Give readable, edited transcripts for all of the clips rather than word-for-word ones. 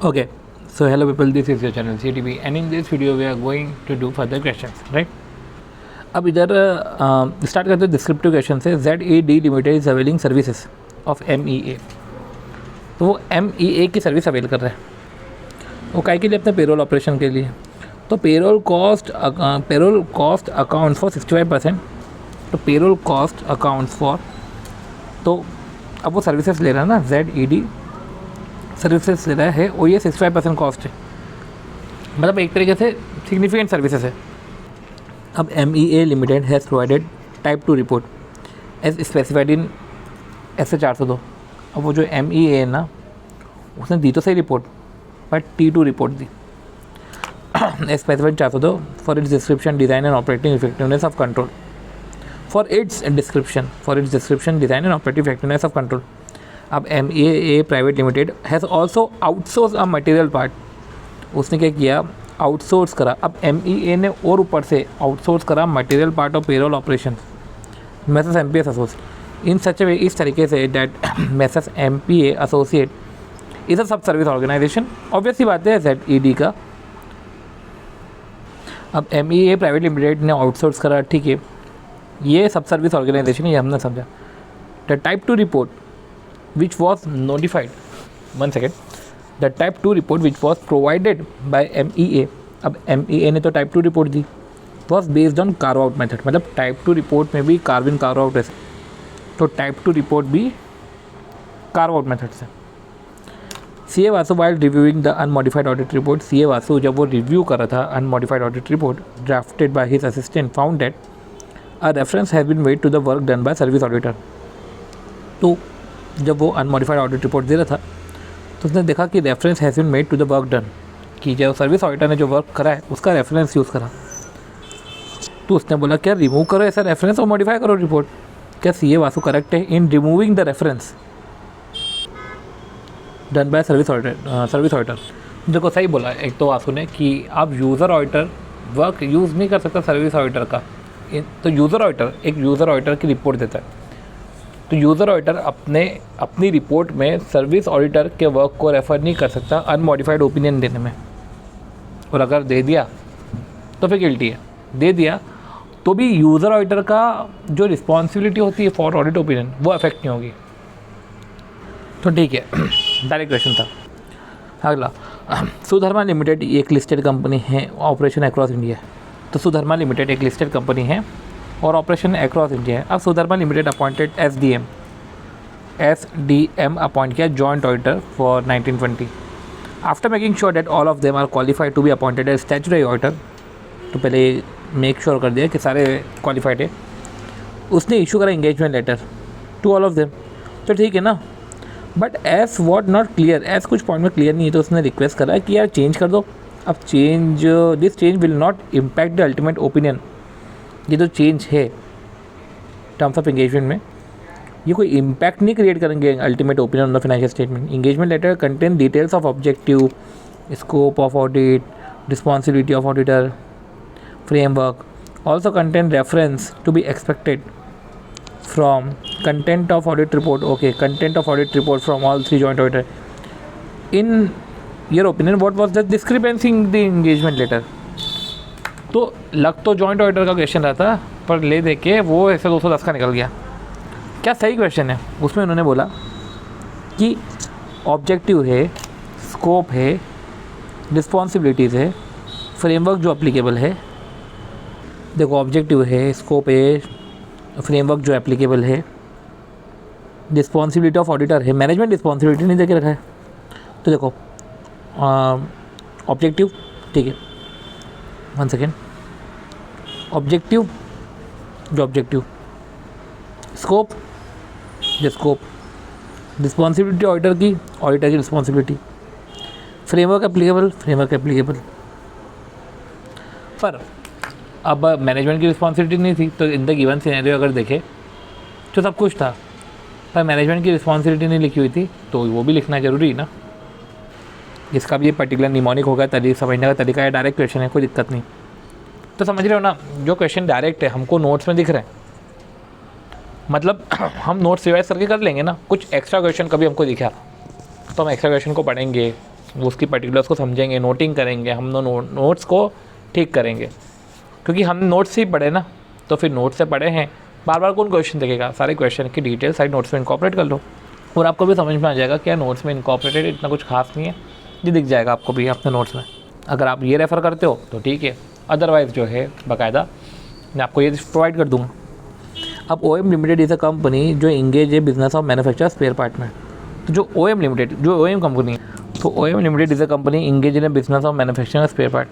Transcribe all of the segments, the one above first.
Okay, so hello people, this is your channel CTV and in this video we are going to do further questions, right? अब इधर start करते हैं descriptive question से. ZED limited is availing services of MEA. तो वो MEA की service avail कर रहे हैं. वो काय के लिए? अपने पेरोल ऑपरेशन के लिए. तो पेरोल कॉस्ट अकाउंट्स फॉर 65%. तो पेरोल कॉस्ट अकाउंट्स फॉर, तो अब वो सर्विसेज ले रहा है ना, ZED सर्विसेज ले रहा है और ये 65% कॉस्ट है, मतलब एक तरीके से सिग्निफिकेंट सर्विसेज है. अब MEA limited has provided type 2 report as specified in SA 402. अब वो जो MEA है ना, उसने दी तो सही रिपोर्ट, बट T2 रिपोर्ट दी as specified 402 for its description, design and operating effectiveness of control. For its description, design and operative effectiveness of control. अब MEA private limited has also outsource a material part. उसने क्या किया? Outsource करा. अब MEA ने और ऊपर से आउटसोर्स करा material part of payroll operation messrs MPS associate in such a way, इस तरीके से that messrs MPA associate is a sub service organisation. Obviously बात है ZED का. अब MEA प्राइवेट लिमिटेड ने आउटसोर्स करा, ठीक है, ये सब सर्विस ऑर्गेनाइजेशन, ये हमने समझा. The type 2 report which was notified, one second, the type 2 report which was provided by MEA. अब MEA ने तो type 2 report the, was based on carve out method. मतलब टाइप 2 रिपोर्ट में भी कार्व इन carve out है, तो type 2 report भी carve out method से. CA Vasu while reviewing the unmodified audit report, CA Vasu जब वो रिव्यू कर रहा था unmodified audit report drafted by his assistant found that a reference has been made to the work done by service auditor. तो जब वो unmodified audit report दे रहा था तो उसने देखा कि reference has been made to the work done, कि जो सर्विस ऑडिटर ने जो वर्क करा है उसका रेफरेंस यूज़ करा. तो उसने बोला क्या रिमूव करो ऐसा रेफरेंस और मॉडिफाई करो रिपोर्ट. क्या CA वासु करेक्ट है इन removing the reference done by service auditor? देखो सही बोला एक तो वासु ने कि आप यूज़र ऑडिटर वर्क यूज़ नहीं कर सकता सर्विस ऑडिटर का. तो यूज़र ऑडिटर की रिपोर्ट देता है, तो यूज़र ऑडिटर अपनी रिपोर्ट में सर्विस ऑडिटर के वर्क को रेफ़र नहीं कर सकता अनमॉडिफाइड ओपिनियन देने में. और अगर दे दिया तो फिर गिल्टी है. दे दिया तो भी यूज़र ऑडिटर का जो रिस्पॉन्सिबिलिटी होती है फॉर ऑडिट ओपिनियन वो अफेक्ट नहीं होगी. तो ठीक है, डायरेक्ट क्वेश्चन था. अगला, सुधर्मा लिमिटेड एक लिस्टेड कंपनी है, ऑपरेशन अक्रॉस इंडिया. तो सुधर्मा लिमिटेड एक लिस्टेड कंपनी है और ऑपरेशन अक्रॉस इंडिया है. अब Sudharma limited appointed SDM appoint किया joint auditor for 1920 after making sure that all of them are qualified to be appointed as statutory auditor. तो पहले make sure कर दिया कि सारे क्वालिफाइड है. उसने इशू करा engagement letter to all of them. तो ठीक है ना, but as what not clear, as कुछ पॉइंट में क्लियर नहीं है, तो उसने रिक्वेस्ट करा कि यार चेंज कर दो. अब this change will not impact the ultimate opinion. ये जो चेंज है टर्म्स ऑफ एंगेजमेंट में, ये कोई इम्पैक्ट नहीं क्रिएट करेंगे ultimate opinion on the financial statement. Engagement letter contain details of objective, scope of audit, responsibility of auditor, framework. Also contain reference to be expected from content of audit report. Okay, content of audit report from all 3 joint auditor. In your opinion what was the discrepancy in the engagement letter? तो लग तो joint auditor का question रहा था, पर ले दे के वो ऐसे 210 का निकल गया. क्या सही क्वेश्चन है? उसमें उन्होंने बोला कि ऑब्जेक्टिव है, स्कोप है, रिस्पॉन्सिबिलिटीज़ है, फ्रेमवर्क जो एप्लीकेबल है. देखो ऑब्जेक्टिव है, स्कोप है, फ्रेमवर्क जो एप्लीकेबल है, रिस्पॉन्सिबिलिटी ऑफ ऑडिटर है, मैनेजमेंट रिस्पॉन्सिबिलिटी नहीं देके रखा है. तो देखो ऑब्जेक्टिव, ठीक है, वन सेकेंड, ऑब्जेक्टिव जो ऑब्जेक्टिव, स्कोप जो स्कोप, रिस्पॉन्सिबिलिटी ऑडिटर की रिस्पॉन्सिबिलिटी, फ्रेमवर्क एप्लीकेबल. पर अब मैनेजमेंट की रिस्पॉन्सिबिलिटी नहीं थी, तो इन द गिवन सिनेरियो अगर देखे तो सब कुछ था, पर मैनेजमेंट की रिस्पॉन्सिबिलिटी नहीं लिखी हुई थी, तो वो भी लिखना ज़रूरी है ना. इसका भी ये पर्टिकुलर निमोनिक होगा, समझने का तरीका है. डायरेक्ट क्वेश्चन है, कोई दिक्कत नहीं. तो समझ रहे हो ना, जो क्वेश्चन डायरेक्ट है हमको नोट्स में दिख रहे हैं, मतलब हम नोट्स रिवाइज करके कर लेंगे ना. कुछ एक्स्ट्रा क्वेश्चन कभी हमको दिखा तो हम एक्स्ट्रा क्वेश्चन को पढ़ेंगे, वो उसकी पर्टिकुलर्स को समझेंगे, नोटिंग करेंगे, हम नोट्स को ठीक करेंगे, क्योंकि हम नोट्स ही पढ़े ना, तो फिर नोट्स से पढ़े हैं, बार बार कौन क्वेश्चन देखेगा, सारे क्वेश्चन की डिटेल सारी नोट्स में इनकॉर्पोरेट कर लो और आपको भी समझ में आ जाएगा क्या नोट्स में इनकॉर्पोरेटेड इतना कुछ खास नहीं है, ये दिख जाएगा आपको भी अपने नोट्स में। अगर आप ये रेफ़र करते हो तो ठीक है, अदरवाइज़ जो है बाकायदा मैं आपको ये प्रोवाइड कर दूँगा। अब OM limited is a company जो इंगेज है business of manufacture spare part में। तो जो OM लिमिटेड, जो OM कंपनी है, तो OM limited is a company engage in business of manufacturing spare part,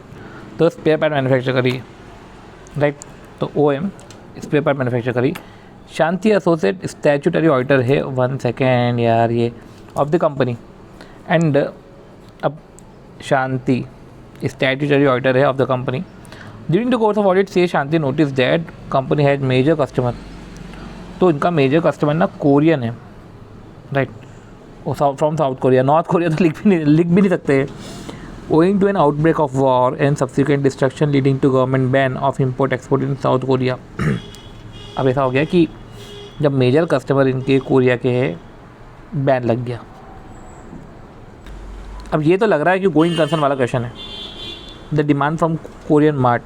तो स्पेयर पार्ट मैन्युफैक्चर करिए, राइट। तो OM स्पेयर पार्ट मैन्युफैक्चर करी। शांति एसोसिएट स्टैट्यूटरी ऑडिटर है, 1 सेकेंड यार, ये ऑफ द कंपनी, एंड अब शांति स्टैट्यूटरी ऑडिटर है of the company. During the course of audit see Shanti notice that company has major customer, तो इनका मेजर कस्टमर ना Korean है, right, from south Korea, north Korea तो लिख भी नहीं सकते। Owing to an outbreak of war and subsequent destruction leading to government ban of import export in South Korea। अब ऐसा हो गया कि जब मेजर कस्टमर इनके कोरिया के है, बैन लग गया। अब ये तो लग रहा है कि गोइंग कंसर्न वाला क्वेश्चन है। The demand from Korean market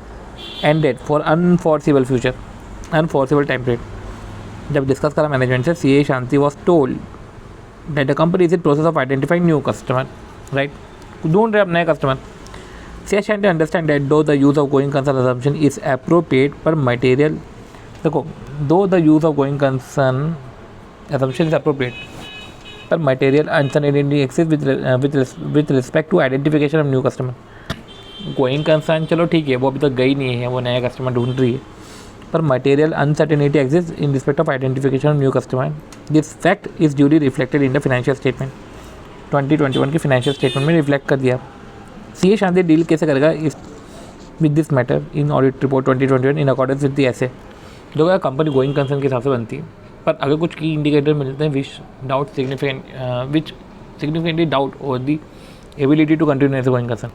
ended for unforeseeable future, unforeseeable time period. जब डिस्कस करा मैनेजमेंट से, CA Shanti was told that the company is in process of identifying new customer, right, ढूंढ रहे अब नए customer. CA Shanti understand that though the use of going concern assumption is appropriate पर material, देखो, though the use of going concern assumption is appropriate पर material uncertainty exist with respect to identification of new customer. Going concern चलो ठीक है, वो अभी तक गई नहीं है, वो नया कस्टमर ढूंढ रही है, पर material uncertainty exist in respect of identification of new customer. This fact is duly reflected in the financial statement, 2021 की फाइनेंशियल स्टेटमेंट में रिफ्लेक्ट कर दिया। CA शांति डील कैसे करेगा इस with this matter in audit report 2021 in accordance with the ऐसे, जो क्या कंपनी गोइंग कंसर्न के हिसाब से बनती है, पर अगर कुछ की इंडिकेटर मिलते हैं विच सिग्निफिकेंटली डाउट और the ability to continue as going concern,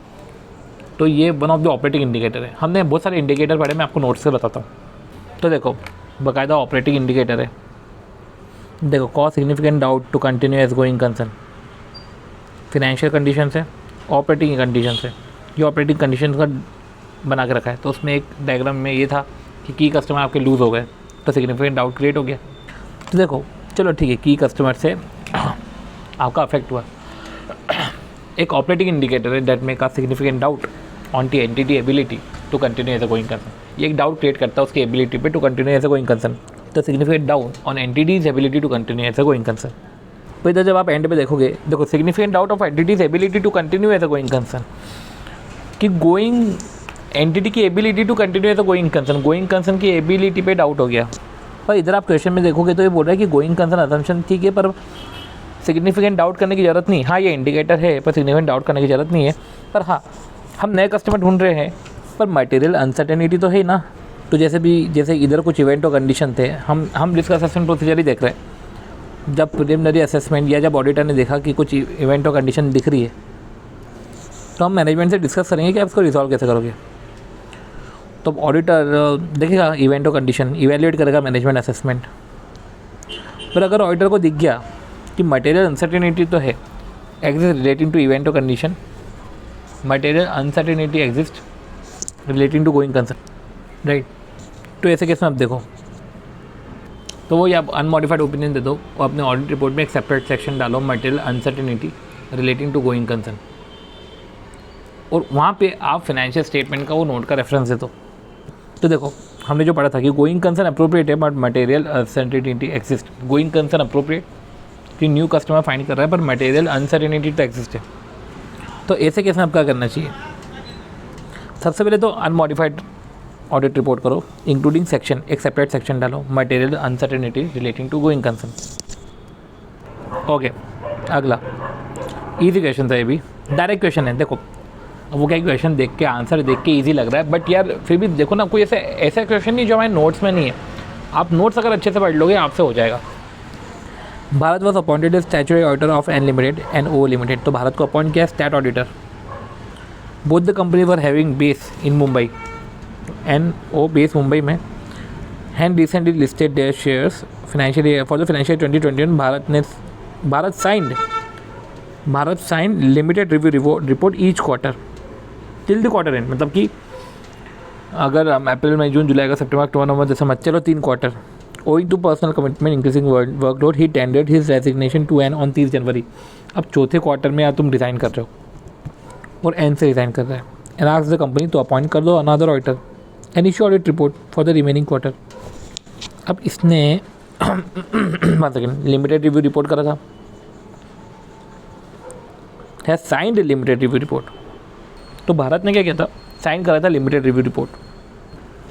तो ये one of the operating indicator है। हमने बहुत सारे इंडिकेटर पढ़े, मैं आपको नोट्स से बताता हूँ। तो देखो, बाकायदा ऑपरेटिंग इंडिकेटर है, देखो, cause significant doubt to continue as going concern, financial condition है, ऑपरेटिंग कंडीशन है, ये ऑपरेटिंग कंडीशन का बना के रखा है। तो उसमें एक डायग्राम में ये था कि की कस्टमर आपके लूज़ हो गए, तो सिग्निफिकेंट डाउट क्रिएट हो गया। तो देखो, चलो ठीक है, की कस्टमर से आपका अफेक्ट हुआ, एक ऑपरेटिंग इंडिकेटर है that make a significant doubt on the entity ability to continue as a going concern. ये एक डाउट क्रिएट करता है उसकी एबिलिटी पे to continue as a going concern, तो significant doubt on entities ability to continue as a going concern. तो इधर जब आप एंड पे देखोगे, देखो, significant doubt of entities ability to continue as a going concern, कि गोइंग एंटिटी की ability to continue as a going concern की एबिलिटी पे डाउट हो गया। पर इधर आप क्वेश्चन में देखोगे तो ये बोल रहा है कि गोइंग कंसर्न असम्पशन ठीक है, पर सिग्निफिकेंट डाउट करने की ज़रूरत नहीं। हाँ, ये इंडिकेटर है, पर सिग्निफिकेंट डाउट करने की ज़रूरत नहीं है। पर हाँ, हम नए कस्टमर ढूंढ रहे हैं, पर मटेरियल अनसर्टेनिटी तो है ना। तो जैसे इधर कुछ इवेंट और कंडीशन थे, हम रिस्क असेसमेंट प्रोसीजर ही देख रहे हैं। जब प्रिलिमिनरी असेसमेंट या जब ऑडिटर ने देखा कि कुछ इवेंट और कंडीशन दिख रही है, तो हम मैनेजमेंट से डिस्कस करेंगे कि आप इसको रिजॉल्व कैसे करोगे। तो ऑडिटर देखेगा इवेंट और कंडीशन, इवेल्युएट करेगा मैनेजमेंट असेसमेंट। पर अगर ऑडिटर को दिख गया कि मटेरियल अनसर्टेनिटी तो है एग्जिस्ट रिलेटिंग टू इवेंट और condition, material uncertainty exist relating to going concern, right, तो ऐसे केस में आप देखो, तो वो या अनमॉडिफाइड ओपिनियन दे दो और अपने ऑडिट रिपोर्ट में एक सेपरेट सेक्शन डालो, material uncertainty relating to going concern, और वहाँ पे आप फाइनेंशियल स्टेटमेंट का वो नोट का रेफरेंस दे दो। तो देखो, हमने जो पढ़ा था कि गोइंग कंसर्न अप्रोप्रिएट है but material uncertainty exist. Going concern appropriate कि न्यू कस्टमर फाइंड कर रहा है, पर मटेरियल अनसर्टेनिटी तो एक्सिस्ट है। तो ऐसे केस में आप क्या करना चाहिए? सबसे पहले तो अनमॉडिफाइड ऑडिट रिपोर्ट करो, इंक्लूडिंग सेक्शन, एक सेपरेट सेक्शन डालो, material uncertainty relating to going concern. Okay, अगला इजी क्वेश्चन था, ये भी डायरेक्ट क्वेश्चन है। देखो, वो क्या क्वेश्चन देख के आंसर देख के इजी लग रहा है, बट यार फिर भी देखो ना, कोई ऐसा क्वेश्चन नहीं जो हमारे नोट्स में नहीं है। आप नोट्स अगर अच्छे से पढ़ लोगे, आपसे हो जाएगा। Bharat was appointed as statutory auditor of N limited and O limited. तो भारत को अपॉइंट किया stat auditor. Both the company were having base in Mumbai, N O base Mumbai में, and recently listed their shares financial for the financial 2021। Bharat signed Bharat sign limited review report each quarter till the quarter end, मतलब कि अगर हम अप्रैल मई जून जुलाई अगस्त सितंबर अक्टूबर नवंबर दिसंबर चलो 3 quarter, owing to personal commitment increasing workload he tendered his resignation to N on 30 January. अब चौथे quarter में तुम रिज़ाइन कर रहे हो और एन से रिज़ाइन कर रहे हैं, एंड आस्क द कंपनी तो अपॉइंट कर दो another auditor and issue audit report for the remaining quarter. अब इसने लिमिटेड रिव्यू रिपोर्ट करा था, है साइंड लिमिटेड रिव्यू रिपोर्ट। तो भारत ने क्या किया था, साइन करा था लिमिटेड रिव्यू रिपोर्ट।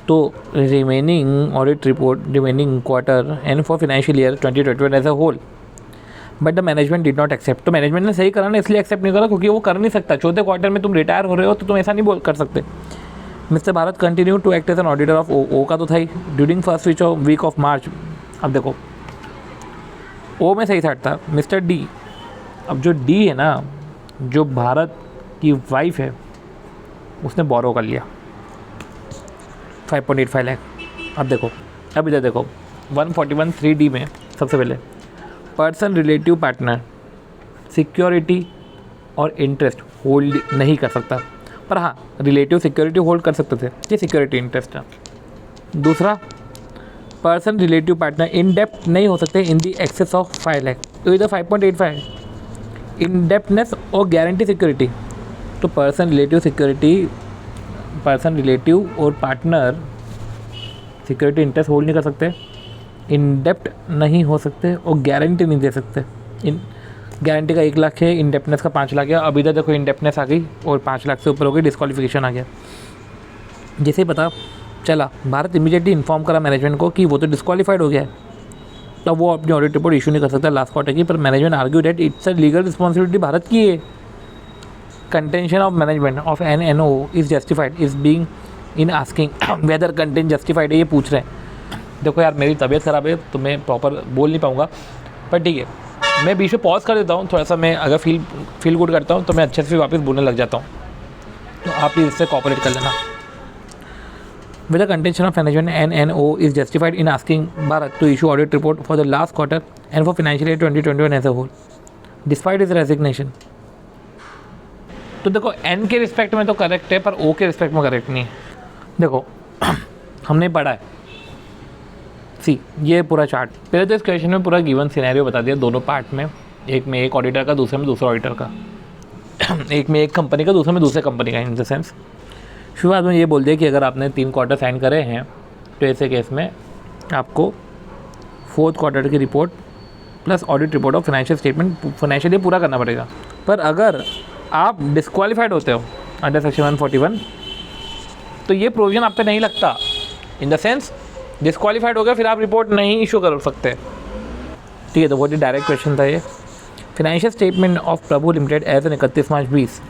तो remaining audit report remaining quarter and for financial year 2021 as a whole, but the management did not accept. तो मैनेजमेंट ने सही करा ना, इसलिए एक्सेप्ट नहीं करा क्योंकि वो कर नहीं सकता। चौथे क्वार्टर में तुम रिटायर हो रहे हो तो तुम ऐसा नहीं कर सकते। Mister Bharat continue to act as an auditor of O का तो था ही during first week of March. अब देखो ओ में सही साइड था मिस्टर डी। अब जो डी है ना, जो भारत की वाइफ है, उसने बोरो कर लिया 5.85 लाख। अब देखो, अब इधर देखो 141(3)(d) में सबसे पहले पर्सन रिलेटिव पार्टनर सिक्योरिटी और इंटरेस्ट होल्ड नहीं कर सकता, पर हाँ रिलेटिव सिक्योरिटी होल्ड कर सकते थे, ये सिक्योरिटी इंटरेस्ट है। दूसरा, person relative partner in depth नहीं हो सकते इन दी एक्सेस ऑफ 5 लाख। तो इधर 5.85 इन डेप्थनेस और गारंटी सिक्योरिटी। तो person relative security, person relative और पार्टनर सिक्योरिटी इंटरेस्ट होल्ड नहीं कर सकते, इन डेप्थ नहीं हो सकते और गारंटी नहीं दे सकते। इन गारंटी का 1 लाख है, इन डेप्थनेस का 5 लाख है। अब इधर देखो इन डेप्थनेस आ गई और 5 लाख से ऊपर हो गई, डिस्क्वालिफिकेशन आ गया। जैसे ही पता चला, भारत इमीडिएटली इन्फॉर्म करा मैनेजमेंट को कि वो तो डिस्क्वालीफाइड हो गया है, तब वो अपनी ऑडिट रिपोर्ट इशू नहीं कर सकता लास्ट क्वार्टर की। पर management argue that it's a legal responsibility Bharat की है। Contention of management of N N O is justified is being in asking whether content justified है, ये पूछ रहे हैं। देखो यार मेरी तबीयत ख़राब है तो मैं प्रॉपर बोल नहीं पाऊँगा, पर ठीक है मैं बीच में पॉज कर देता हूँ थोड़ा सा। मैं अगर फील गुड करता हूँ तो मैं अच्छे से वापस बोलने लग जाता हूँ, तो आप प्लीज़ इससे कोऑपरेट कर लेना। Whether contention of management NNO is justified in asking Bharat to issue audit report for the last quarter and for financial year 2021 as a whole, despite his resignation। तो देखो N के respect में तो correct है, पर O के respect में correct नहीं है। देखो हमने पढ़ा है, सी ये पूरा चार्ट। पहले तो इस क्वेश्चन में पूरा गिवन सिनेरियो बता दिया दोनों पार्ट में, एक में एक ऑडिटर का, दूसरे में दूसरा ऑडिटर का, एक में एक कंपनी का, दूसरे में दूसरे कंपनी का। इन द सेंस शुरुआत में ये बोल दिया कि अगर आपने 3 क्वार्टर साइन करे हैं तो ऐसे केस में आपको 4th क्वार्टर की report plus audit report of financial statement financial year पूरा करना पड़ेगा। पर अगर आप डिस्क्वालीफाइड होते हो अंडर सेक्शन 141 तो ये प्रोविजन आप पे नहीं लगता। इन द सेंस डिस्क्वालीफाइड हो गया फिर आप रिपोर्ट नहीं इशू कर सकते, ठीक है। तो बहुत ही डायरेक्ट क्वेश्चन था ये। Financial statement of Prabhu limited as an 31 March 20,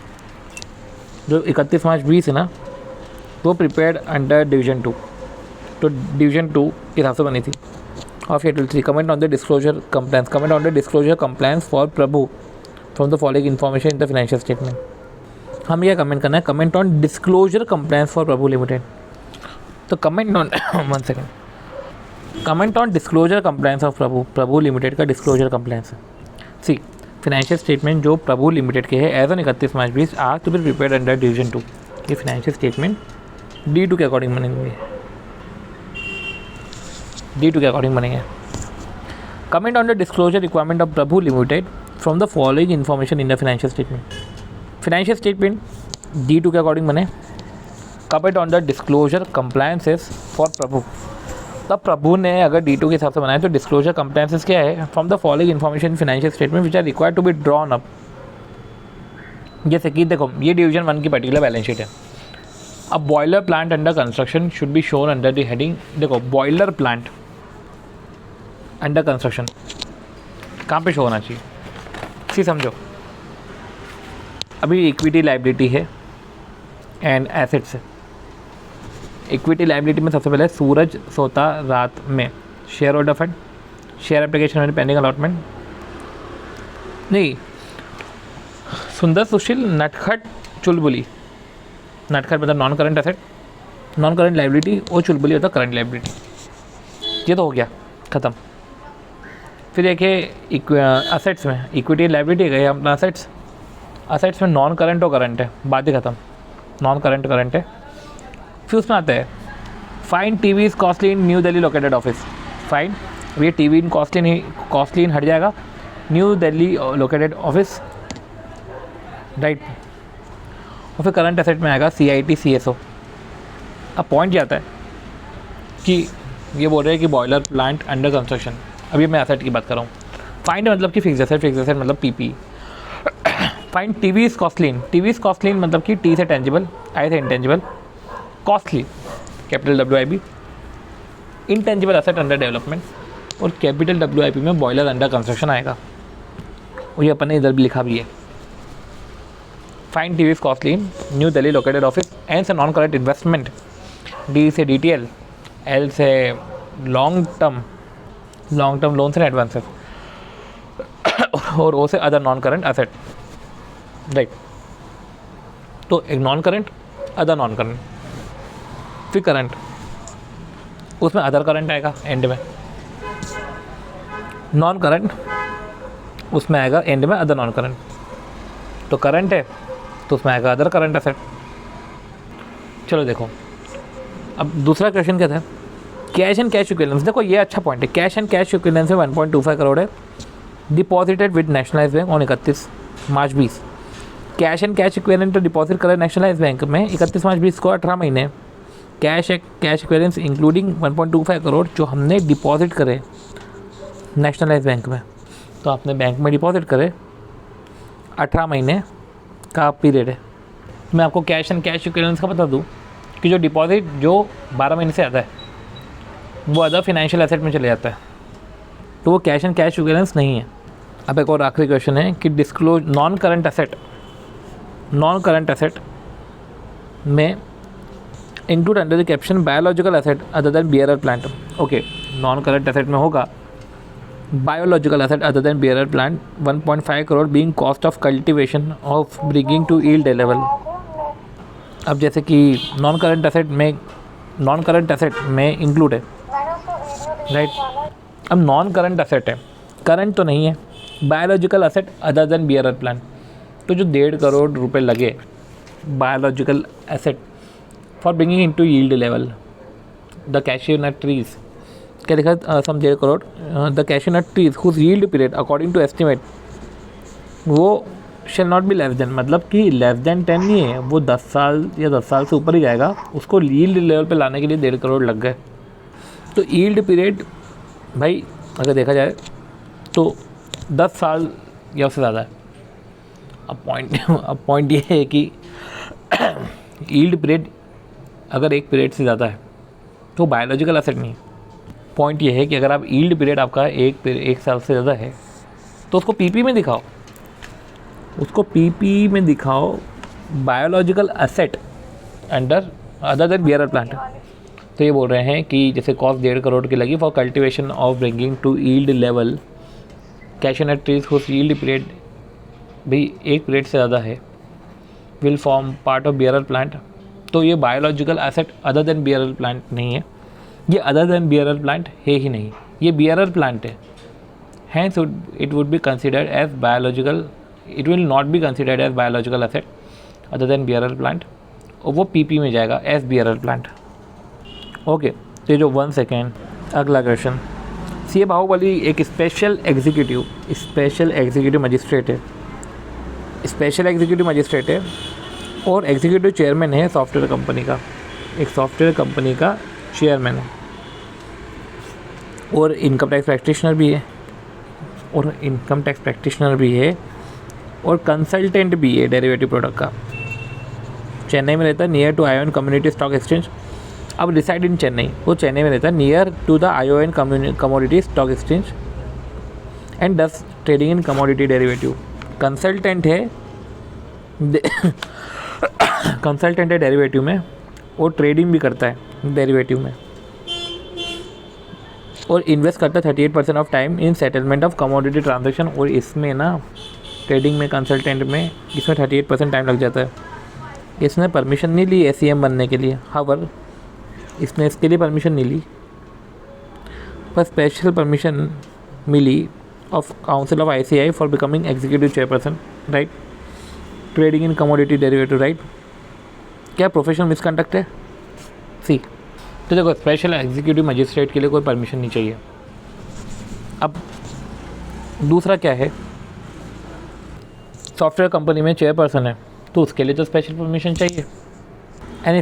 जो 31 मार्च 20 है ना, वो प्रिपेयर्ड अंडर डिवीजन 2। तो डिवीजन 2 के हिसाब से बनी थी। और schedule 3 comment on the disclosure compliance, comment on the disclosure compliance for Prabhu from the following information in the financial statement. हम यह कमेंट करना है, comment on disclosure compliance for Prabhu limited. तो comment on 1 second, comment on disclosure compliance of Prabhu limited का disclosure compliance है। See financial statement जो Prabhu limited के है as on 31 March 20 are to be prepared under division 2। ये financial statement D2 के according बनेंगे, D2 के अकॉर्डिंग बनेंगे। Comment on the disclosure requirement of Prabhu limited from the following information in the financial statement. Financial statement D2 के according बने। Comment on the disclosure compliances for Prabhu. तब प्रभु ने अगर D2 के हिसाब से बनाया तो डिस्क्लोजर कंप्लायंसेस क्या है, from the following information financial statement which are required to be drawn up. जैसे कि देखो ये डिवीजन 1 की पर्टिकुलर बैलेंस शीट है। अब boiler plant under construction should be shown under the heading. देखो बॉयलर प्लांट अंडर कंस्ट्रक्शन कहाँ पे शो होना चाहिए, सी समझो। अभी इक्विटी लाइबिलिटी है एंड एसेट्स है। इक्विटी लाइबिलिटी में सबसे पहले सूरज सोता रात में share holder fund, share application and pending allotment, नहीं सुंदर सुशील नटखट चुलबुली। नटखट मतलब non current asset, non current liability, और चुलबुली होता करंट लाइबिलिटी। ये तो हो गया ख़त्म। फिर देखिए असेट्स में इक्विटी लायबिलिटी गई अपना असेट्स में नॉन करंट और करंट है, बात ही खत्म, नॉन करंट करंट है। फिर उसमें आता है fine TV is costly in new Delhi located office. Fine, ये टीवी इन कॉस्टली इन हट जाएगा, new Delhi located office, right. और फिर करंट एसेट में आएगा CIT CSO। अब पॉइंट ये आता है कि ये बोल रहे हैं कि बॉयलर प्लांट अंडर कंस्ट्रक्शन। अभी मैं एसेट की बात कर रहा हूँ। फाइंड मतलब कि फिक्स एसेट मतलब PP। Find TV is costly मतलब कि T से टेंजिबल, I से intangible, costly capital WIP, intangible asset under development, और कैपिटल WIP में बॉयलर अंडर कंस्ट्रक्शन आएगा। और ये अपन ने इधर भी लिखा भी है। Find TV is costly in new Delhi located office, N से नॉन करंट इन्वेस्टमेंट, D से DTL, L से long term loans and advances, और O से other non current asset, right. तो एक non current, other non current, फिर current, उसमें other current आएगा एंड में, नॉन करंट उसमें आएगा एंड में अदर नॉन करंट। तो करंट है तो उसमें आएगा अदर करंट एसेट। चलो देखो, अब दूसरा क्वेश्चन क्या था, कैश एंड कैश इक्विवेलेंस। देखो ये अच्छा पॉइंट है, कैश एंड कैश इक्विवेलेंस में 1.25 करोड़ है, deposited with nationalise bank on 31 March 20। Cash and cash equivalent deposit करें नेशनलाइज बैंक में 31 मार्च 20 को, 18 महीने। कैश इक्विवेलेंस इंक्लूडिंग 1.25 करोड़ जो हमने डिपॉजिट करे नेशनलाइज बैंक में, तो आपने बैंक में डिपॉजिट करे, 18 महीने का पीरियड है। मैं आपको कैश एंड कैश इक्विवेलेंस का बता दूं कि जो डिपॉजिट जो 12 महीने से आता है वो अदर फिनेंशियल एसेट में चले जाता है, तो वो कैश एंड कैश इक्विवेलेंस नहीं है। अब एक और आखिरी क्वेश्चन है कि डिस्क्लोज नॉन करंट एसेट में include under the caption biological asset other than bearer plant. Okay, non current asset में होगा biological asset other than bearer plant 1.5 crore being cost of cultivation of bringing to yield level. अब जैसे कि non current asset में include है, right. अब non current asset है, current तो नहीं है, biological asset other than bearer plant, तो जो 1.5 करोड़ रुपए लगे biological asset for bringing into yield level the cashew nut trees, क्या लिखा sum 1.5 crore, the cashew nut trees whose yield period according to estimate वो shall not be less than, मतलब कि less than 10 नहीं है, वो 10 साल या 10 साल से ऊपर ही जाएगा, उसको यील्ड लेवल पे लाने के लिए 1.5 करोड़ लग गए। तो यील्ड पीरियड भाई अगर देखा जाए तो 10 साल या उससे ज़्यादा है। अब पॉइंट ये है कि यील्ड पीरियड अगर एक पीरियड से ज़्यादा है तो बायोलॉजिकल एसेट नहीं है। पॉइंट ये है कि अगर आप यील्ड पीरियड आपका एक साल से ज़्यादा है तो उसको PP में दिखाओ, biological asset under other than bearer plant. तो ये बोल रहे हैं कि जैसे कॉस्ट 1.5 करोड़ की लगी for cultivation of bringing to yield level cashew nut trees whose yield period भी एक पीरियड से ज़्यादा है, will form part of bearer plant. तो ये biological asset other than bearer plant नहीं है, ये अदर देन बियरर प्लांट है ही नहीं, ये बियरर प्लांट है। Hence it would be considered as biological, it will not be considered as biological asset other than bearer plant, और वो PP में जाएगा एज बियरर प्लांट। ओके, तो ये जो 1 सेकेंड, अगला क्वेश्चन। CA बाहुबली एक स्पेशल एग्जीक्यूटिव मजिस्ट्रेट है और एग्जीक्यूटिव चेयरमैन है सॉफ्टवेयर कंपनी का, एक सॉफ्टवेयर कंपनी का चेयरमैन है, और इनकम टैक्स प्रैक्टिशनर भी है और कंसल्टेंट भी है डेरिवेटिव प्रोडक्ट का। चेन्नई में रहता है, near to ION community stock exchange. अब डिसाइड इन चेन्नई, वो चेन्नई में रहता है, near to the ION commodity stock exchange and does trading in commodity derivative. Consultant है डेरिवेटिव में, और ट्रेडिंग भी करता है डेरिवेटिव में, और इन्वेस्ट करता है 38% of time in settlement of commodity transaction. और इसमें ना ट्रेडिंग में, कंसल्टेंट में, इसमें 38% टाइम लग जाता है। इसने परमिशन नहीं ली ACM बनने के लिए, हावर इसने इसके लिए परमिशन नहीं ली, पर स्पेशल परमिशन मिली of Council of ICI for becoming executive chairperson, right? Trading in commodity derivative, right? क्या प्रोफेशनल मिसकंडक्ट है? सी, तो देखो स्पेशल एग्जीक्यूटिव मजिस्ट्रेट के लिए कोई परमिशन नहीं चाहिए। अब दूसरा क्या है, सॉफ्टवेयर कंपनी में चेयरपर्सन है तो उसके लिए तो स्पेशल परमिशन चाहिए। एंड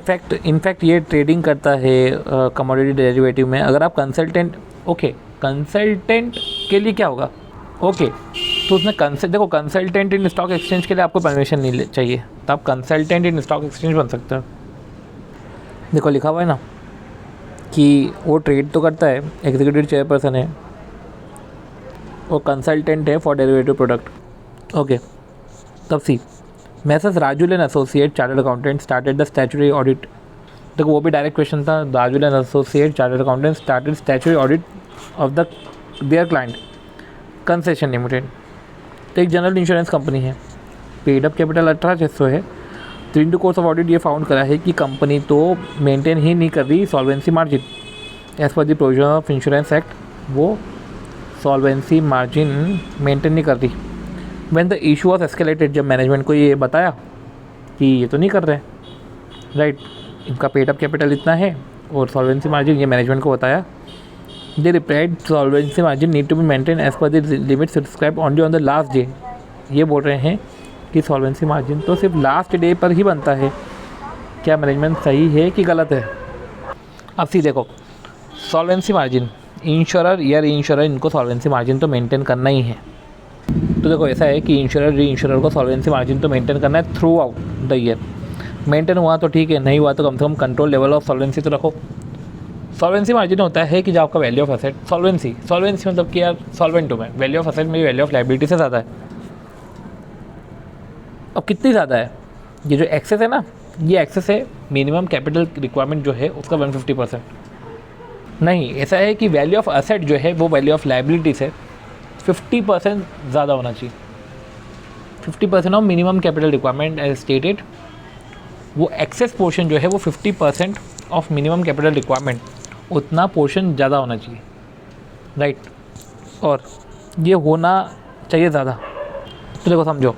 इनफैक्ट ये ट्रेडिंग करता है कमोडिटी डेरिवेटिव में। अगर आप कंसल्टेंट, ओके कंसल्टेंट के लिए क्या होगा, ओके तो उसमें देखो कंसल्टेंट इन स्टॉक एक्सचेंज के लिए आपको परमिशन नहीं चाहिए, तो आप कंसल्टेंट इन स्टॉक एक्सचेंज बन सकते हो। देखो लिखा हुआ है ना कि वो ट्रेड तो करता है, एग्जीक्यूटिव चेयरपर्सन है, वो कंसल्टेंट है फॉर डेरिवेटिव प्रोडक्ट। ओके, तब see, messrs Rajul and associate chartered accountant started the statutory audit. देखो वो भी डायरेक्ट क्वेश्चन था। Rajul and associate chartered accountant started statutory audit of the their client concession limited. तो एक जनरल इंश्योरेंस कंपनी है, paid up capital 18,600 है। तो in the course of audit ये फाउंड करा है कि कंपनी तो मेंटेन ही नहीं कर रही solvency margin as per the provision of insurance act, वो सॉल्वेंसी मार्जिन मेंटेन नहीं कर रही। When the issue was escalated, जब मैनेजमेंट को ये बताया कि ये तो नहीं कर रहे, राइट, इनका पेड अप कैपिटल इतना है और सॉल्वेंसी मार्जिन, ये मैनेजमेंट को बताया, they replied solvency margin need to be maintain as per the limit subscribe only on the last day. ये बोल रहे हैं कि सॉल्वेंसी मार्जिन तो सिर्फ लास्ट डे पर ही बनता है। क्या मैनेजमेंट सही है कि गलत है? अब सी देखो, सॉल्वेंसी मार्जिन, इंश्योरर या री इंश्योरर, इनको सॉल्वेंसी मार्जिन तो मेंटेन करना ही है। तो देखो ऐसा है कि इंश्योरर री इंश्योरर को सॉल्वेंसी मार्जिन तो मेंटेन करना है through out the year. Maintain हुआ तो ठीक है, नहीं हुआ तो कम से कम कंट्रोल लेवल ऑफ सॉल्वेंसी तो रखो। सॉल्वेंसी मार्जिन होता है कि जो आपका वैल्यू ऑफ एसेट, सॉल्वेंसी मतलब कि यार सॉल्वेंट हूँ मैं, वैल्यू ऑफ एसेट मेरी वैल्यू ऑफ लायबिलिटी से ज़्यादा है। अब कितनी ज़्यादा है? ये जो एक्सेस है ना, ये एक्सेस है मिनिमम कैपिटल रिक्वायरमेंट जो है उसका 150%। नहीं, ऐसा है कि वैल्यू ऑफ एसेट जो है वो वैल्यू ऑफ लायबिलिटी से 50% ज़्यादा होना चाहिए। 50% of minimum capital requirement as stated, वो एक्सेस पोर्शन जो है वो 50% ऑफ मिनिमम कैपिटल रिक्वायरमेंट, उतना पोर्शन ज़्यादा होना चाहिए, राइट। और ये होना चाहिए ज़्यादा। तो देखो समझो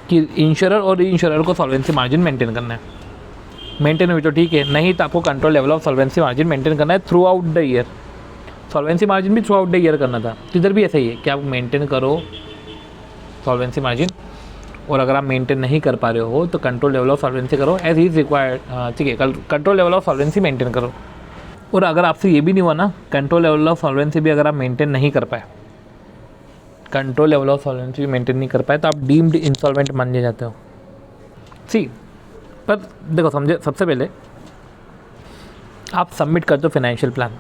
कि इंश्योरर और री इंश्योरर को सॉल्वेंसी मार्जिन मेंटेन करना है। मेंटेन हुई तो ठीक है, नहीं तो आपको control level of solvency margin maintain करना है through out the year. Solvency margin भी थ्रू आउट द ईयर करना था, तो इधर भी ऐसा ही है कि आप मेंटेन करो सॉल्वेंसी मार्जिन, और अगर आप मेंटेन नहीं कर पा रहे हो तो कंट्रोल लेवल ऑफ सॉल्वेंसी करो एज इज रिक्वायर्ड। ठीक है, control level of solvency maintain करो। और अगर आपसे ये भी नहीं हुआ ना, कंट्रोल लेवल ऑफ सॉल्वेंसी भी अगर आप मेंटेन नहीं कर पाए, कंट्रोल लेवल ऑफ सॉल्वेंसी भी मेंटेन नहीं कर पाए, तो आप डीम्ड इंसॉल्वेंट मान लिए जाते हो। सी, पर देखो समझे, सबसे पहले आप सबमिट कर दो फाइनेंशियल प्लान।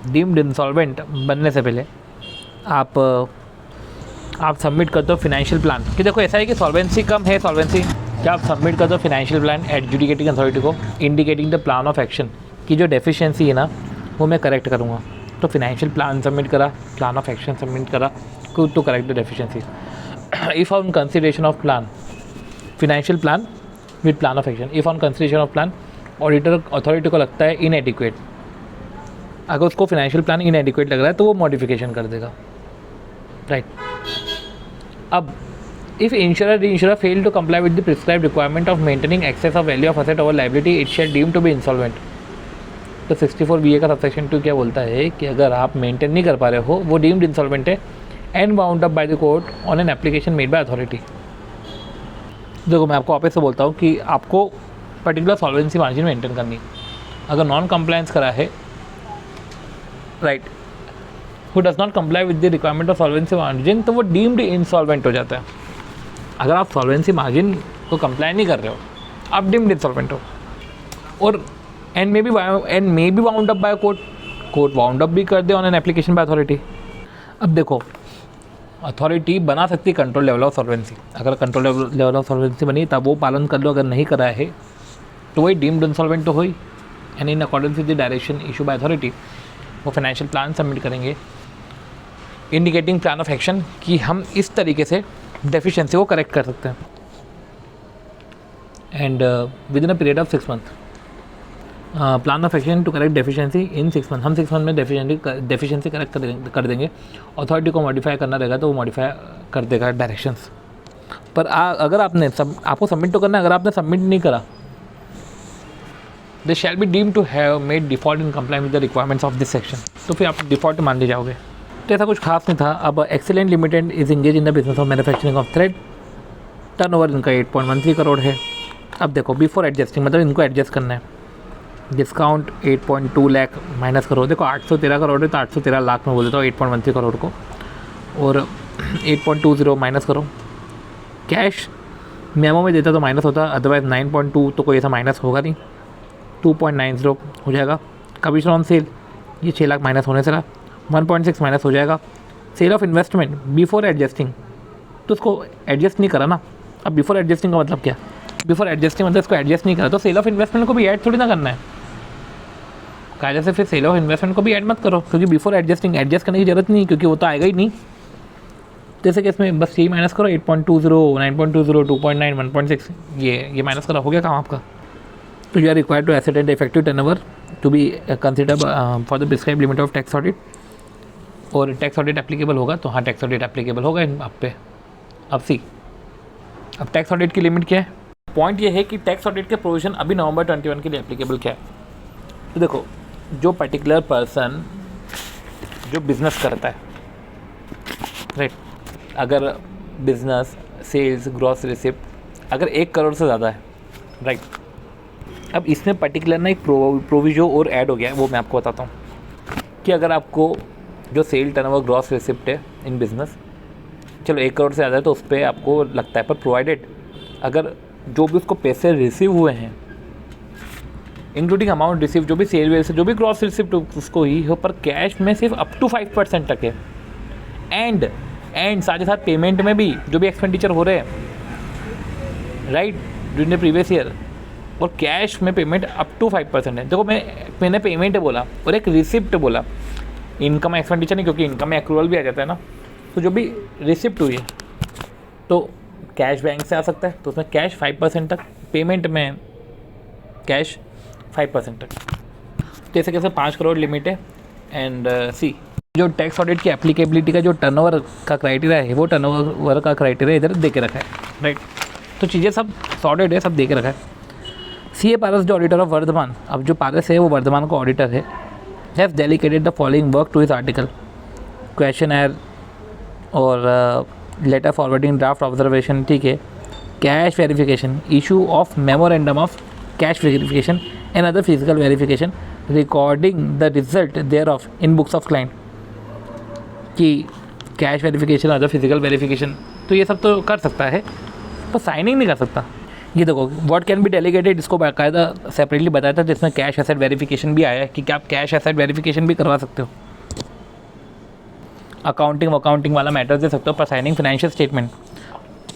डीम्ड इंसॉल्वेंट बनने से पहले आप सबमिट कर दो फाइनेंशियल प्लान कि देखो ऐसा है कि सॉल्वेंसी कम है, सॉल्वेंसी क्या, आप सबमिट कर दो फाइनेंशियल प्लान एडजुडिकेटिंग अथॉरिटी को, indicating the plan of action की जो डेफिशिएंसी है ना वो मैं करेक्ट करूँगा। तो फाइनेंशियल प्लान सबमिट करा, प्लान ऑफ एक्शन सबमिट करा to correct the deficiency. If on consideration of plan, financial plan with plan of action, if on consideration of plan auditor authority को लगता है इनएडिक्वेट, अगर उसको फाइनेंशियल प्लान इनएडिक्वेट लग रहा है तो वो मॉडिफिकेशन कर देगा, राइट। अब if insurer reinsurer fail to comply with the prescribed requirement of maintaining excess of value of asset over liability, it shall deem to be insolvent. तो 64 BA का सबसेक्शन 2 क्या बोलता है कि अगर आप मेंटेन नहीं कर पा रहे हो, वो डीम्ड इंसॉल्वेंट है and bound up by the court on an application made by authority. देखो मैं आपको वापस से बोलता हूँ कि आपको पर्टिकुलर सॉल्वेंसी मार्जिन मेंटेन करनी है। अगर नॉन कंप्लायंस करा है, right, who does not comply with the requirement of solvency margin, तो वो डीम्ड इंसॉल्वेंट हो जाता है। अगर आप सॉल्वेंसी मार्जिन को कंप्लाई नहीं कर रहे हो, आप डीम्ड इंसॉल्वेंट हो। और and may be bound up by court bound up भी कर दे on an application by authority. अब देखो अथॉरिटी बना सकती है कंट्रोल लेवल ऑफ सॉल्वेंसी, अगर कंट्रोल लेवल ऑफ सॉल्वेंसी बनी तब वो पालन कर लो, अगर नहीं करा है तो वही डीम्ड इंसॉल्वेंट तो हुई। And in accordance with the direction issue by authority वो फाइनेंशियल प्लान सबमिट करेंगे इंडिकेटिंग प्लान ऑफ एक्शन कि हम इस तरीके से डेफिशिएंसी को करेक्ट कर सकते हैं। And within a period of 6 month plan of action to correct deficiency in 6 month. हम 6 मंथ में डेफिशिएंसी करेक्ट कर देंगे। अथॉरिटी को मॉडिफाई करना रहेगा तो वो मॉडिफाई कर देगा डायरेक्शंस। पर अगर आपको सबमिट तो करना है, अगर आपने सबमिट नहीं करा, they shall be deem to have made default in comply with the requirements of this section. तो फिर आप डिफॉल्ट मान ले जाओगे। तो ऐसा कुछ खास नहीं था। अब excellent limited is engaged in the business of manufacturing of thread. Turnover इनका 8.13 करोड़ है। अब देखो बिफोर एडजस्टिंग, मतलब इनको एडजस्ट करना है। डिस्काउंट 8.2 लाख माइनस करो। देखो 813 करोड़ है तो 813 लाख में बोल देता हूँ 8.13 करोड़ को, और 8.20 माइनस करो। कैश मेमो में देता तो माइनस होता, अदरवाइज 9.2 तो कोई ऐसा माइनस होगा नहीं, 2.90 हो जाएगा। कमीशन ऑन सेल ये 6 लाख माइनस होने से रहा, 1.6 माइनस हो जाएगा। Sale of investment before adjusting, तो उसको एडजस्ट नहीं करा ना। अब बिफोर एडजस्टिंग का मतलब क्या? बिफोर एडजस्टिंग मतलब इसको एडजस्ट नहीं करा, तो सेल ऑफ इन्वेस्टमेंट को भी ऐड थोड़ी ना करना है। कायदे से फिर सेल ऑफ इन्वेस्टमेंट को भी ऐड मत करो, क्योंकि बिफोर एडजस्टिंग एडजस्ट करने की जरूरत नहीं, क्योंकि वो तो आएगा ही नहीं। जैसे कि इसमें बस यही माइनस करो, 8.20, 9.20, 2.9, 1.6, ये माइनस करा, हो गया काम आपका। तो you are required to asset the effective turnover to be consider for the prescribe limit of tax audit. और टैक्स ऑडिट एप्लीकेबल होगा तो हाँ, टैक्स ऑडिट एप्लीकेबल होगा आप पे। अब टैक्स ऑडिट की लिमिट क्या है? पॉइंट ये है कि टैक्स ऑडिट के प्रोविजन अभी नवंबर 21 के लिए एप्लीकेबल क्या है। तो देखो, जो पर्टिकुलर पर्सन जो बिज़नेस करता है, राइट, अगर बिज़नेस सेल्स ग्रॉस रिसिप्ट अगर 1 करोड़ से ज़्यादा है, राइट, अब इसमें पर्टिकुलर ना एक प्रोविजो और ऐड हो गया है, वो मैं आपको बताता हूँ कि अगर आपको जो सेल टर्नओवर ग्रॉस रिसिप्ट है इन बिज़नेस, चलो 1 करोड़ से ज़्यादा है तो उस पर आपको लगता है, पर प्रोवाइडेड अगर जो भी उसको पैसे रिसीव हुए हैं इंक्लूडिंग अमाउंट रिसीव, जो भी सेल वेल से जो भी ग्रॉस रिसिप्ट उसको ही हो, पर कैश में सिर्फ अप टू 5% तक है। एंड साथ ही साथ पेमेंट में भी जो भी एक्सपेंडिचर हो रहे हैं, right, during the previous year, और कैश में पेमेंट अप टू 5% है। देखो मैंने पेमेंट बोला और एक रिसिप्ट बोला, इनकम एक्सपेंडिचर नहीं, क्योंकि इनकम में एक्रूवल भी आ जाता है ना। तो जो भी रिसिप्ट हुई है तो कैश बैंक से आ सकता है, तो उसमें कैश 5% तक, पेमेंट में कैश 5% तक। जैसे कैसे 5 करोड़ लिमिट है। एंड सी जो टैक्स ऑडिट की एप्लीकेबिलिटी का जो टर्नओवर का क्राइटेरिया है, वो टर्नओवर का क्राइटेरिया इधर दे के रखा है, राइट। तो चीज़ें सब सॉर्टेड है, सब दे के रखा है। CA पारस जो ऑडिटर ऑफ वर्धमान, अब जो पारस है वो वर्धमान का ऑडिटर है, has delegated the following work to his article, questionnaire और लेटर फॉरवर्डिंग ड्राफ्ट ऑब्जर्वेशन, ठीक है, cash verification, issue of memorandum of cash verification and other physical verification, recording the result there of in books of client, कि cash verification other physical verification, तो ये सब तो कर सकता है, तो साइनिंग नहीं कर सकता। ये देखो व्हाट कैन बी डेलीगेटेड, इसको बाकायदा सेपरेटली बताया था, जिसमें कैश एसेट वेरिफिकेशन भी आया है कि क्या आप कैश एसेट वेरिफिकेशन भी करवा सकते हो, अकाउंटिंग वाला मैटर दे सकते हो, पर साइनिंग फाइनेंशियल स्टेटमेंट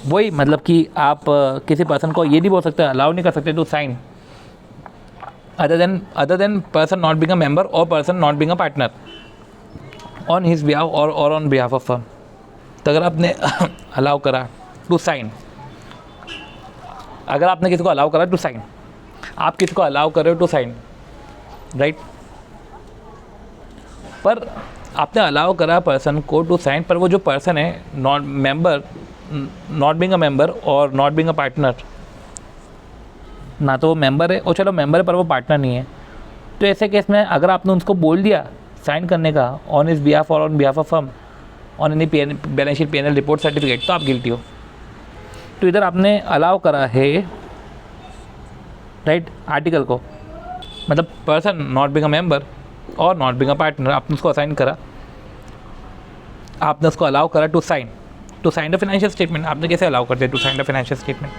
वही, मतलब कि आप किसी पर्सन को ये नहीं बोल सकते, अलाउ नहीं कर सकते to sign other than person not being a member or person not being a partner on his behalf or on behalf of firm. तो अगर आपने अलाउ करा टू साइन, अगर आपने किसी को अलाउ करा टू साइन, आप किसी को अलाउ कर रहे हो टू साइन, राइट, पर आपने अलाउ करा पर्सन को टू साइन, पर वो जो पर्सन है नॉट बीइंग अ मेंबर और नॉट बीइंग अ पार्टनर, ना तो वो मेंबर है और चलो मेंबर है पर वो पार्टनर नहीं है, तो ऐसे केस में अगर आपने उसको बोल दिया साइन करने का on his behalf or on behalf of firm on any balance sheet PNL report certificate, तो आप गिल्टी हो। तो इधर आपने अलाउ करा है, राइट, आर्टिकल को, मतलब person not being a member और नॉट बीइंग अ पार्टनर, आपने उसको असाइन करा, आपने उसको अलाउ करा to sign the financial statement. आपने कैसे अलाउ कर दिया to sign the financial statement,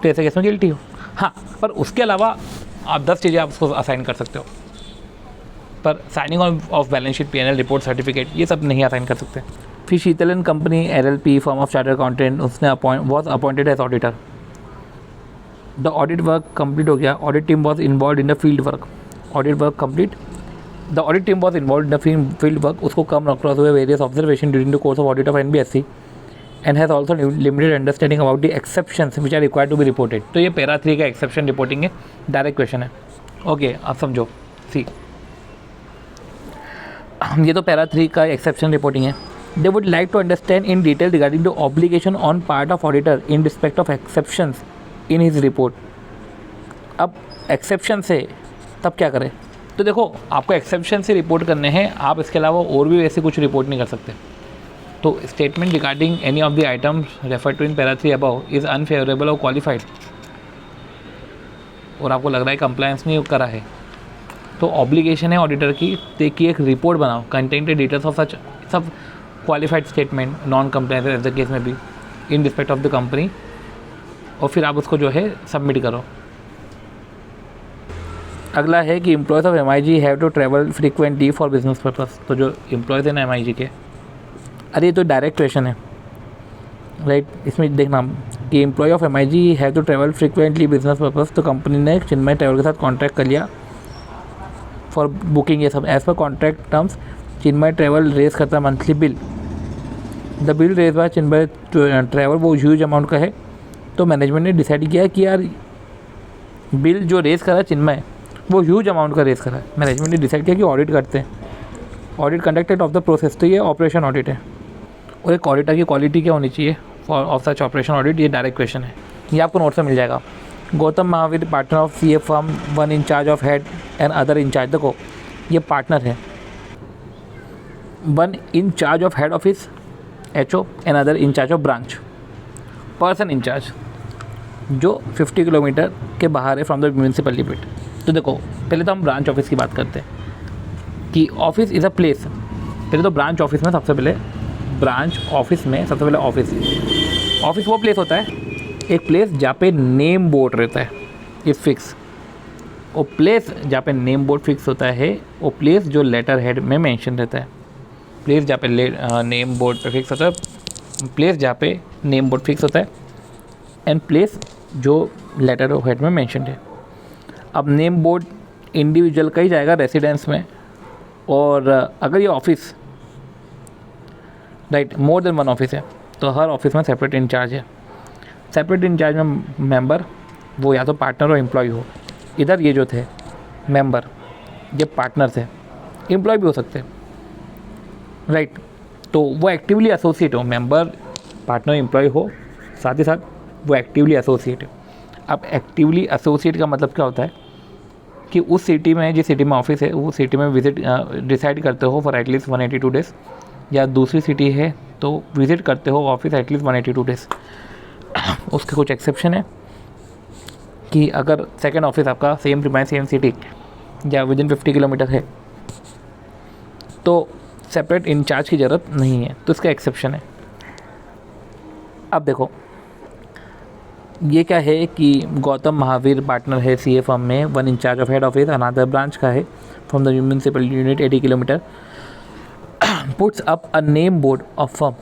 तो ऐसे केस में गिल्टी हो। हाँ, पर उसके अलावा आप 10 चीज़ें आप उसको असाइन कर सकते हो, पर signing of balance sheet PNL report certificate ये सब नहीं असाइन कर सकते। फिर Sheetal and company LLP firm of chartered accountant, उसने was appointed as auditor. The audit work complete हो गया, audit team was involve in the field work, audit work complete, the audit team was involve in the field work, उसको come across हुए various observation during the course of audit of NBSC and has also limited understanding about the exceptions which are required to be reported. तो ये para 3 का exception reporting है, direct question है। Okay अब समझो, सी ये तो पैरा 3 का एक्सेप्शन रिपोर्टिंग है. They would like to understand in detail regarding the obligation on part of auditor in respect of exceptions in his report. अब एक्सेप्शन से तब क्या करें? तो देखो, आपको एक्सेप्शन से रिपोर्ट करने हैं, आप इसके अलावा और भी वैसे कुछ रिपोर्ट नहीं कर सकते. तो statement regarding any of the items refer to in para 3 above is unfavourable और क्वालिफाइड, और आपको लग रहा है कंप्लायंस नहीं करा है, तो ऑब्लिगेशन है ऑडिटर की एक रिपोर्ट बनाओ content details of such sub qualified statement non compliance as the case में भी in respect of the company, और फिर आप उसको जो है सबमिट करो. अगला है कि employees of MIG have to travel frequently for business purpose. तो जो एम्प्लॉयज़ हैं ना MIG के, अरे ये तो डायरेक्ट क्वेश्चन है राइट. इसमें देखना कि employee of MIG have to travel frequently business purpose. तो कंपनी ने चिन्मय ट्रैवल के साथ कॉन्ट्रैक्ट कर लिया फॉर बुकिंग ये सब. As per contract terms Chinmay travel raise करता है monthly bill. The bill raise by Chinmay travel वो ह्यूज अमाउंट का है. तो मैनेजमेंट ने डिसाइड किया कि यार बिल जो रेज करा है चिन्मय वो ह्यूज अमाउंट का रेज करा है. मैनेजमेंट ने डिसाइड किया कि ऑडिट करते हैं. Audit conducted of the process. तो ये ऑपरेशन ऑडिट है. और एक ऑडिटर की क्वालिटी क्या होनी चाहिए for of such operation audit, ये डायरेक्ट क्वेश्चन है. ये आपको नोट से मिल जाएगा. Gautam Mahavir partner of CA firm, one incharge of head and other incharge. देखो ये पार्टनर है, one incharge of head office HO and other incharge of branch. Person incharge जो 50 किलोमीटर के बाहर है फ्रॉम द म्यूनसिपल लिमिट. तो देखो पहले तो हम ब्रांच ऑफिस की बात करते हैं कि ऑफिस इज़ अ प्लेस. पहले तो ब्रांच ऑफिस में सबसे पहले ऑफिस वो प्लेस होता है, एक प्लेस जहाँ पे नेम बोर्ड रहता है इस फिक्स. वो प्लेस जहाँ पे नेम बोर्ड फिक्स होता है, वो प्लेस जो लेटर हेड में मेंशन रहता है. प्लेस जहाँ पे नेम बोर्ड पे फिक्स होता है, प्लेस जहाँ पे नेम बोर्ड फिक्स होता है, एंड प्लेस जो लेटर हेड में मेंशन है. अब नेम बोर्ड इंडिविजुअल का ही जाएगा रेसिडेंस में, और अगर ये office right more than one office है तो हर ऑफिस में सेपरेट इंचार्ज है. सेपरेट इंचार्ज में मेंबर वो या तो पार्टनर और एम्प्लॉय हो. इधर ये जो थे मेंबर ये पार्टनर थे, एम्प्लॉय भी हो सकते हैं राइट. तो वो एक्टिवली एसोसिएट हो, मेंबर पार्टनर एम्प्लॉय हो, साथ ही साथ वो एक्टिवली एसोसिएट है. अब एक्टिवली एसोसिएट का मतलब क्या होता है कि उस सिटी में, जिस सिटी में ऑफिस है, वो सिटी में विजिट डिसाइड करते हो फॉर एटलीस्ट 182 डेज़, या दूसरी सिटी है तो विज़िट करते हो ऑफिस एटलीस्ट 182 डेज़. उसके कुछ एक्सेप्शन है कि अगर सेकंड ऑफिस आपका सेम प्रीमाइस सेम सिटी या विदिन 50 किलोमीटर है तो सेपरेट इंचार्ज की ज़रूरत नहीं है. तो इसका एक्सेप्शन है. अब देखो ये क्या है कि गौतम महावीर पार्टनर है CA फर्म में, one incharge of head office another branch का है from the municipal unit 80 kilometre. puts up a name board of firm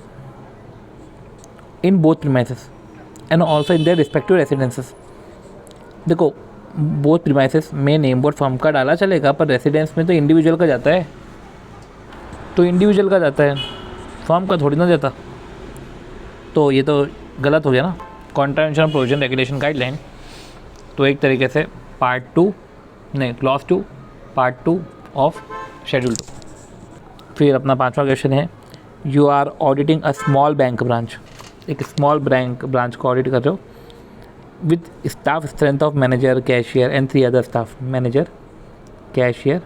in both premises and also in their respective residences. देखो both premises में name board firm का डाला चलेगा, पर residence में तो इंडिविजुअल का जाता है, फर्म का थोड़ी ना जाता. तो ये तो गलत हो गया ना. Contravention provision regulation guideline. तो एक तरीके से क्लॉज 2 पार्ट 2 ऑफ शेड्यूल 2. फिर अपना 5वां क्वेश्चन है, you are auditing a small bank branch. एक स्मॉल बैंक ब्रांच को ऑडिट कर रहे हो with staff strength of manager, cashier and 3 other staff. Manager, cashier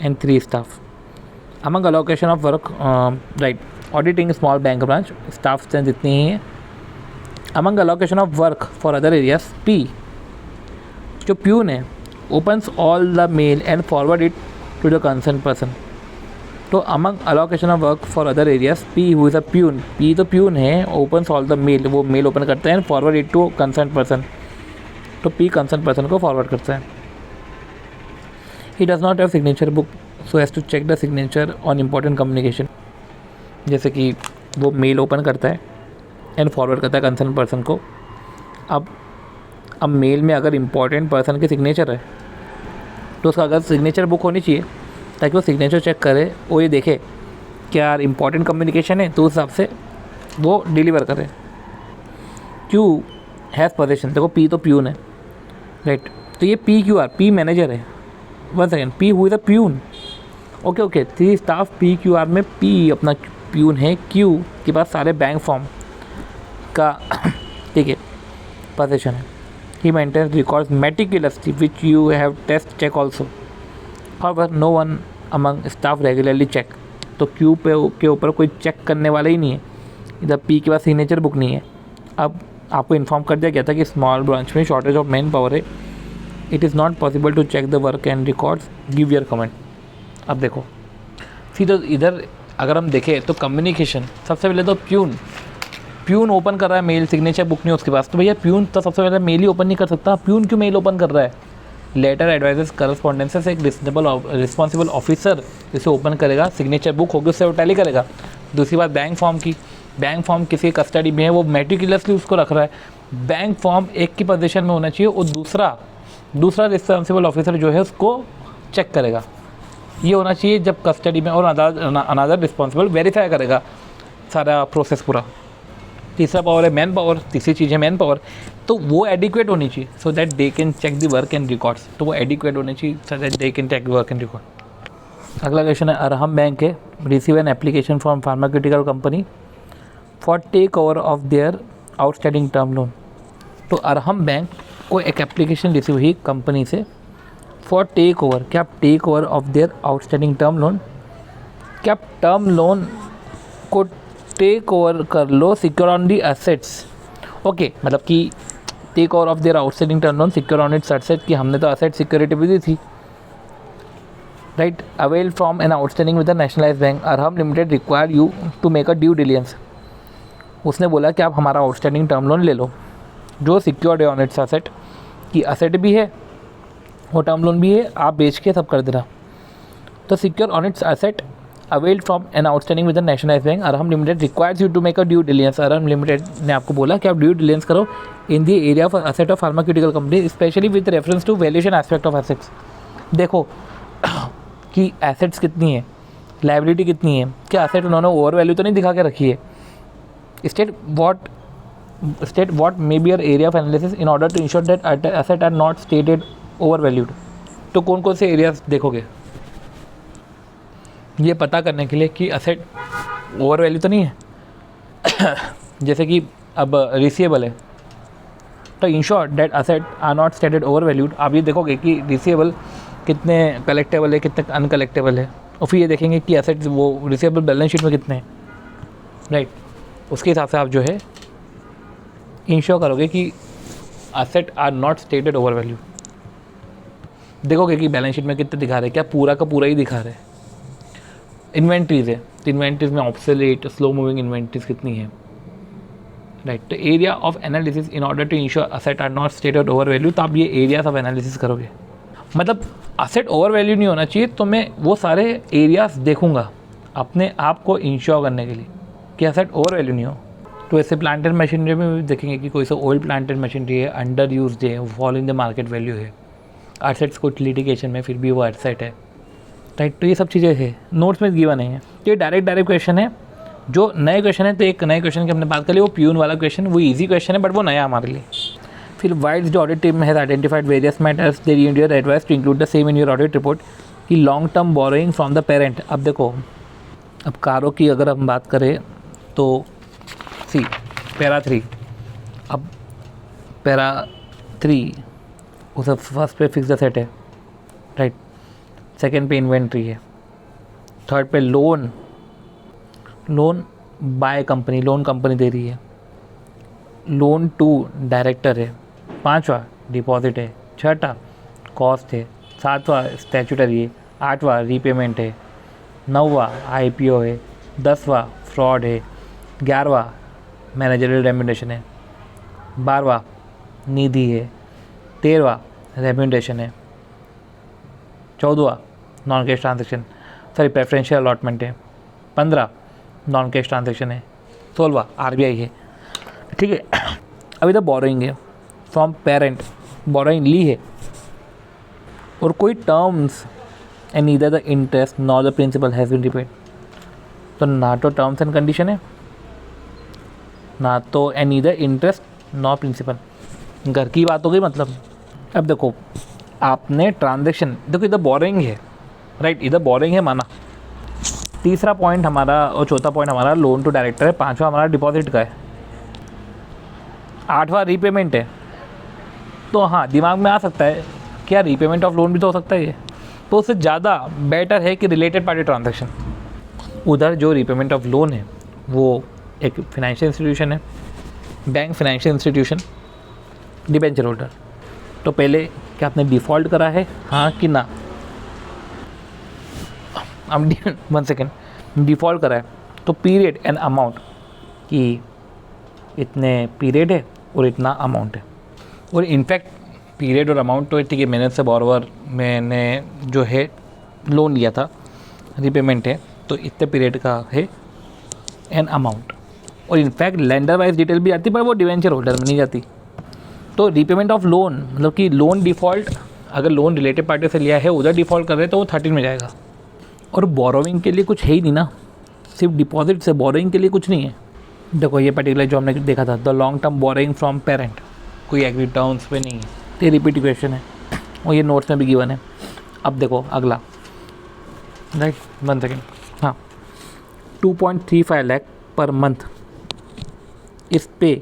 and 3 staff. Among allocation of work right. Auditing small bank branch, staff strength इतनी ही है. Among allocation of work for other areas, P जो peon है opens all the mail and forward it to the concern person. तो among allocation of work for other areas, P who is a peon, P तो peon है, opens all the mail वो mail open करता है and forward it to concern person. तो P concern person को forward करता है. He does not have signature book so as to check the signature on important communication. जैसे कि वो मेल ओपन करता है एंड फॉरवर्ड करता है कंसर्न पर्सन को. अब मेल में अगर इम्पॉर्टेंट पर्सन की सिग्नेचर है तो उसका अगर सिग्नेचर बुक होनी चाहिए ताकि वो सिग्नेचर चेक करे, वो ये देखे क्या यार इम्पॉर्टेंट कम्युनिकेशन है तो उस हिसाब से वो डिलीवर करे. Q has position. देखो P तो प्यून है राइट. तो ये PQR, P मैनेजर है, 1 second, P who is a peon, okay 3 staff, PQR में P अपना प्यून है, Q के पास सारे बैंक फॉर्म का ठीक है पोजीशन है। He maintains records meticulously which you have test check also, however no one among staff regularly check. तो Q के ऊपर कोई चेक करने वाला ही नहीं है, इधर P के पास सिग्नेचर बुक नहीं है। अब आपको इन्फॉर्म कर दिया गया था कि स्मॉल ब्रांच में शॉर्टेज ऑफ मैन पावर है, it is not possible to check the work and records, give your comment. अब देखो सीधा इधर अगर हम देखें तो कम्युनिकेशन, सबसे पहले तो प्यून ओपन कर रहा है मेल, सिग्नेचर बुक नहीं उसके पास, तो भैया प्यून तो सबसे पहले मेल ही ओपन नहीं कर सकता, प्यून क्यों मेल ओपन कर रहा है? लेटर एडवाइजेस करस्पॉन्डेंसेस, एक रिस्पॉन्सिबल ऑफिसर इसे ओपन करेगा, सिग्नेचर बुक होगी उससे वो टैली करेगा। दूसरी बात बैंक फॉर्म किसी कस्टडी में है, वो मेटिकुलसली उसको रख रहा है। बैंक फॉर्म एक की पोजीशन में होना चाहिए और दूसरा रिस्पॉन्सिबल ऑफिसर जो है उसको चेक करेगा, ये होना चाहिए जब कस्टडी में, और अनदर रिस्पॉन्सिबल वेरीफाई करेगा सारा प्रोसेस पूरा। तीसरा पावर है मैन पावर, तीसरी चीज़ है मैन पावर, तो वो एडिक्वेट होनी चाहिए so that they can check the work and records, तो वो एडिक्वेट होनी चाहिए so that they can check the work and record. अगला क्वेश्चन है, अरहम बैंक है receive an application from pharmaceutical company for take over of their outstanding term loan. तो Arham bank को एक एप्लीकेशन रिसीव हुई कंपनी से फॉर टेक ओवर, क्या आप take over of their outstanding term loan, क्या आप टर्म लोन को टेक ओवर कर लो secure on the assets. Okay, मतलब कि take over of their outstanding term loan secure on its asset, कि हमने तो एसेट सिक्योरिटी भी दी थी, right. Avail from an outstanding with the nationalised bank, Arham limited require you to make a due diligence. उसने बोला कि आप हमारा आउटस्टैंडिंग टर्म लोन ले लो जो सिक्योर्ड है ऑन इट्स एसेट, कि एसेट भी है वो टर्म लोन भी है, आप बेच के सब कर देना। तो secure on its asset availed from an outstanding with the nationalised bank, Arham limited requires you to make a due diligence. Arham limited ने आपको बोला कि आप ड्यू डिलिजेंस करो in the area of asset of pharmaceutical company, specially with reference to valuation aspect of assets. देखो कि assets कितनी है, लायबिलिटी कितनी है, क्या एसेट उन्होंने ओवर वैल्यू तो नहीं दिखा के रखी है। State what may be your area of analysis in order to ensure that asset are not stated overvalued। तो कौन कौन से एरियाज देखोगे ये पता करने के लिए कि एसेट ओवर वैल्यू तो नहीं है जैसे कि अब रिसीवेबल है, तो ensure that asset are not stated over valued. आप ये देखोगे कि रिसीवेबल कितने कलेक्टेबल है, कितने अनकलेक्टेबल है, और फिर ये देखेंगे कि एसेट वो रिसीवेबल बैलेंस शीट में कितने हैं, राइट। उसके हिसाब से आप जो है इंश्योर करोगे कि asset are not stated over value. देखोगे कि बैलेंस शीट में कितने दिखा रहे हैं, क्या पूरा का पूरा ही दिखा रहे हैं। इन्वेंट्रीज है, तो इन्वेंट्रीज में ऑब्सोलेट स्लो मूविंग इन्वेंट्रीज कितनी है, राइट। तो area of analysis in order to ensure asset are not stated over value, तो आप ये एरियाज ऑफ एनालिसिस करोगे। मतलब एसेट ओवर वैल्यू नहीं होना चाहिए, तो मैं वो सारे एरियाज देखूंगा अपने आप को इंश्योर करने के लिए कि एसेट ओवर वैल्यू नहीं हो। तो ऐसे प्लांट एंड मशीनरी में भी देखेंगे कि कोई सा ओल्ड प्लांट एंड मशीनरी है, अंडर यूज्ड है, fall in the market value है, एसेट्स कुछ लिटिगेशन में फिर भी वो एसेट है, राइट। तो ये सब चीज़ें है, नोट्स में गिवन नहीं है। तो ये डायरेक्ट क्वेश्चन है, जो नए क्वेश्चन है, तो एक नए क्वेश्चन की हमने बात कर ली, वो प्यून वाला क्वेश्चन, वो ईजी क्वेश्चन है बट वो नया हमारे लिए। फिर while the audit team has identified various matters they need your advice to include the same in your audit report, कि long term borrowing from the parent. अब देखो, अब कारों की अगर हम बात करें तो सी पैरा 3, अब पैरा 3 उस फर्स्ट पे फिक्स एसेट है, राइट। सेकंड पे इन्वेंट्री है, थर्ड पे loan by company, loan company दे रही है, लोन टू डायरेक्टर है, पांचवा डिपॉजिट है, छठा कॉस्ट है, सातवां स्टैट्यूटरी है, आठवां रीपेमेंट है, नौवां आईपीओ है, 10वां फ्रॉड है, 11वां मैनेजरियल रेम्यूनरेशन है, 12वां निधि है, 13वां रेम्यूनरेशन है, 14वां non cash transaction preferential allotment है, 15 नॉन कैश ट्रांजेक्शन है, 16वां आरबीआई है, ठीक है। अभी तो बोरोइंग है फ्रॉम पेरेंट, बोरोइंग ली है और कोई terms and neither the interest nor the principal has been repaid. तो ना तो टर्म्स एंड कंडीशन है, ना तो and neither interest nor principal, घर की बात हो गई मतलब। अब देखो आपने ट्रांजेक्शन, देखो इधर बोरिंग है, राइट, इधर बोरिंग है माना। तीसरा पॉइंट हमारा और चौथा पॉइंट हमारा लोन टू डायरेक्टर है, पांचवा हमारा डिपॉजिट का है, आठवां रीपेमेंट है। तो हाँ, दिमाग में आ सकता है क्या रीपेमेंट ऑफ लोन भी तो हो सकता है ये, तो उससे ज़्यादा बेटर है कि रिलेटेड पार्टी ट्रांजैक्शन। उधर जो रीपेमेंट ऑफ लोन है वो एक फिनेंशियल इंस्टीट्यूशन है, bank, financial institution, debenture holder. तो पहले क्या आपने डिफ़ॉल्ट करा है, हाँ कि ना? अब 1 सेकेंड, डिफ़ॉल्ट करा है तो पीरियड एंड अमाउंट कि इतने पीरियड है और इतना अमाउंट है। और इनफैक्ट पीरियड और अमाउंट तो ठीक है, मैंने से बॉरोवर मैंने जो है लोन लिया था, रीपेमेंट है तो इतने पीरियड का है एंड अमाउंट। और इनफैक्ट लेंडर वाइज डिटेल भी आती, पर वो डिवेंचर होल्डर में नहीं जाती। तो रीपेमेंट ऑफ लोन मतलब कि लोन डिफ़ॉल्ट, अगर लोन रिलेटेड पार्टी से लिया है उधर डिफ़ॉल्ट कर रहे तो वो 13 में जाएगा। और बोरोइंग के लिए कुछ है ही नहीं ना, सिर्फ डिपॉजिट से बोरोइंग के लिए कुछ नहीं है। देखो ये पर्टिकुलर जो हमने देखा था, the long term borrowing from parent, कोई एग्री टर्म्स पे नहीं है, ये रिपीट क्वेश्चन है और ये नोट्स में भी गिवन है। अब देखो अगला, राइट, 1 सेकेंड, हाँ, 2.35 लाख पर month is pay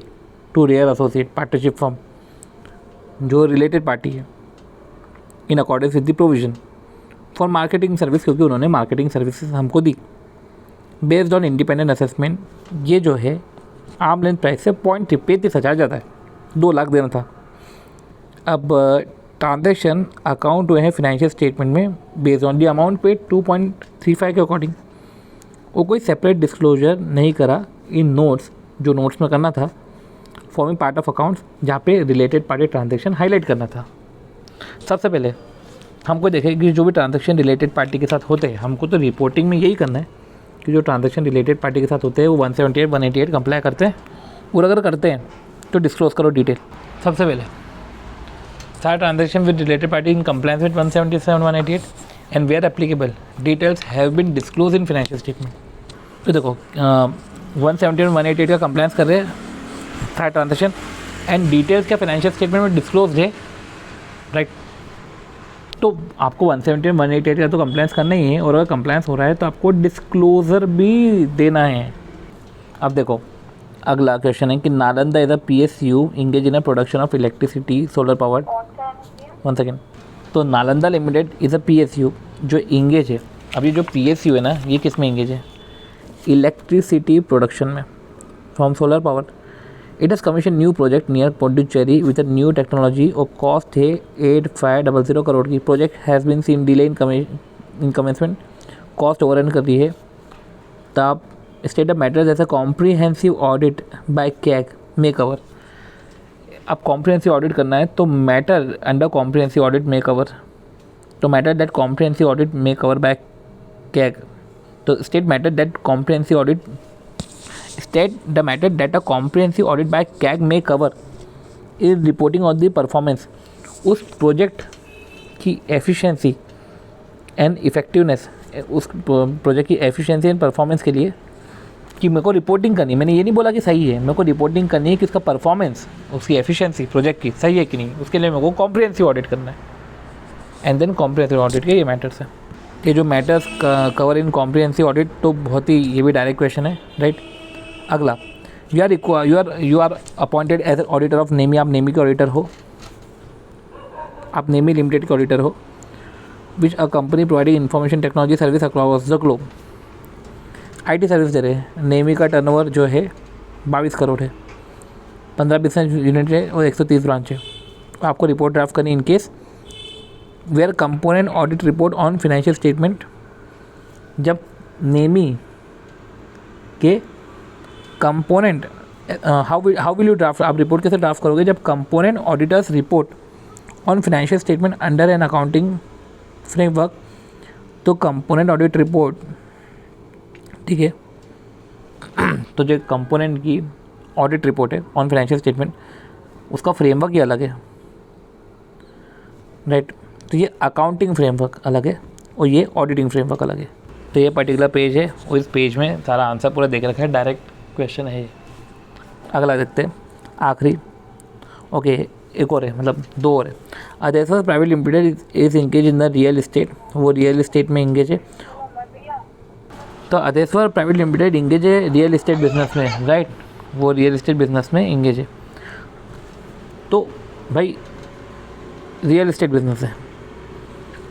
to rare associate partnership firm, जो रिलेटेड पार्टी है, in accordance with the provision for marketing service, क्योंकि उन्होंने मार्केटिंग सर्विसेज हमको दी, बेस्ड ऑन इंडिपेंडेंट असेसमेंट। ये जो है आर्म लेंथ प्राइस से 0.33 ज़्यादा है, 2 लाख देना था। अब ट्रांजेक्शन अकाउंट हुए हैं फाइनेंशियल स्टेटमेंट में बेस्ड ऑन दी अमाउंट पे 2.35 के अकॉर्डिंग। वो कोई सेपरेट डिस्क्लोजर नहीं करा इन नोट्स, जो नोट्स में करना था, फॉर्मिंग पार्ट ऑफ अकाउंट्स, जहाँ पे रिलेटेड पार्टी ट्रांजेक्शन हाईलाइट करना था। सबसे पहले हमको देखें कि जो भी ट्रांजेक्शन रिलेटेड पार्टी के साथ होते हैं, हमको तो रिपोर्टिंग में यही करना है कि जो ट्रांजेक्शन रिलेटेड पार्टी के साथ होते हैं वो 178, 188 कंप्लाई करते हैं। और अगर करते हैं तो डिस्क्लोज करो डिटेल। सबसे पहले सारे transaction with related party in compliance with 177, 188 and where applicable details have been disclose in financial statement. तो देखो 178 188 का कंप्लायंस कर रहे हैं सारे ट्रांजेक्शन एंड डिटेल्स क्या फाइनेंशियल स्टेटमेंट में डिस्क्लोज है, राइट। तो आपको 178 188 का तो कंप्लायंस करना ही है, और अगर कंप्लायंस हो रहा है तो आपको डिस्क्लोजर भी देना है। अब देखो अगला क्वेश्चन है कि Nalanda is a PSU engage in a production of electricity solar powered. 1 second, तो Nalanda limited is a PSU जो इंगेज है। अब ये जो PSU है ना, ये किस में इंगेज है? इलेक्ट्रिसिटी प्रोडक्शन में from solar power. It has commission new project near Pondicherry with a new technology और कॉस्ट है 8500 करोड़ की। Project has been seen delay in commencement, cost over run कर रही है। तब state of matters as a comprehensive audit by CAG may cover. अब comprehensive audit करना है तो matter under comprehensive audit may cover, तो matter that comprehensive audit may cover by CAG. तो state matter that comprehensive audit state the matter that a comprehensive audit by CAG may cover is reporting on the performance। उस project की efficiency and effectiveness, उस project की efficiency and performance के लिए कि मेरे को रिपोर्टिंग करनी है। मैंने ये नहीं बोला कि सही है, मेरे को रिपोर्टिंग करनी है कि उसका परफॉर्मेंस, उसकी एफिशिएंसी प्रोजेक्ट की सही है कि नहीं, उसके लिए मेरे को कॉम्प्रिहेंसिव ऑडिट करना है। एंड देन कॉम्प्रिहेंसिव ऑडिट के ये मैटर्स है, ये जो matters cover in comprehensive audit, तो बहुत ही ये भी डायरेक्ट क्वेश्चन है, राइट। अगला, you are appointed as auditor of Nemi. आप नेमी के ऑडिटर हो, आप नेमी लिमिटेड के ऑडिटर हो, which a company providing information technology service across the globe. IT service दे रहे हैं। नेमी का टर्नओवर जो है 22 करोड़ है, 15 बिजनेस यूनिट है और 130 ब्रांच है। आपको रिपोर्ट ड्राफ्ट करनी in case where component audit report on financial statement. जब नेमी के component, how will you draft, आप रिपोर्ट कैसे ड्राफ्ट करोगे? जब component auditors report on financial statement under an accounting framework, तो कंपोनेंट ऑडिट रिपोर्ट, ठीक है, तो जो कंपोनेंट की ऑडिट रिपोर्ट है ऑन फाइनेंशियल स्टेटमेंट, उसका फ्रेमवर्क ही अलग है, राइट। तो ये अकाउंटिंग फ्रेमवर्क अलग है और ये ऑडिटिंग फ्रेमवर्क अलग है। तो ये पर्टिकुलर पेज है और इस पेज में सारा आंसर पूरा देख रखा है, डायरेक्ट क्वेश्चन है ये। अगला देखते हैं, आखिरी, ओके, एक और है, मतलब 2 और है। Adesar private limited is engaged in the real estate, वो रियल इस्टेट में इंगेज है। तो अदेसर प्राइवेट लिमिटेड इंगेज है रियल इस्टेट बिजनेस में, राइट, वो रियल इस्टेट बिजनेस में इंगेज है। तो भाई रियल इस्टेट बिजनेस है।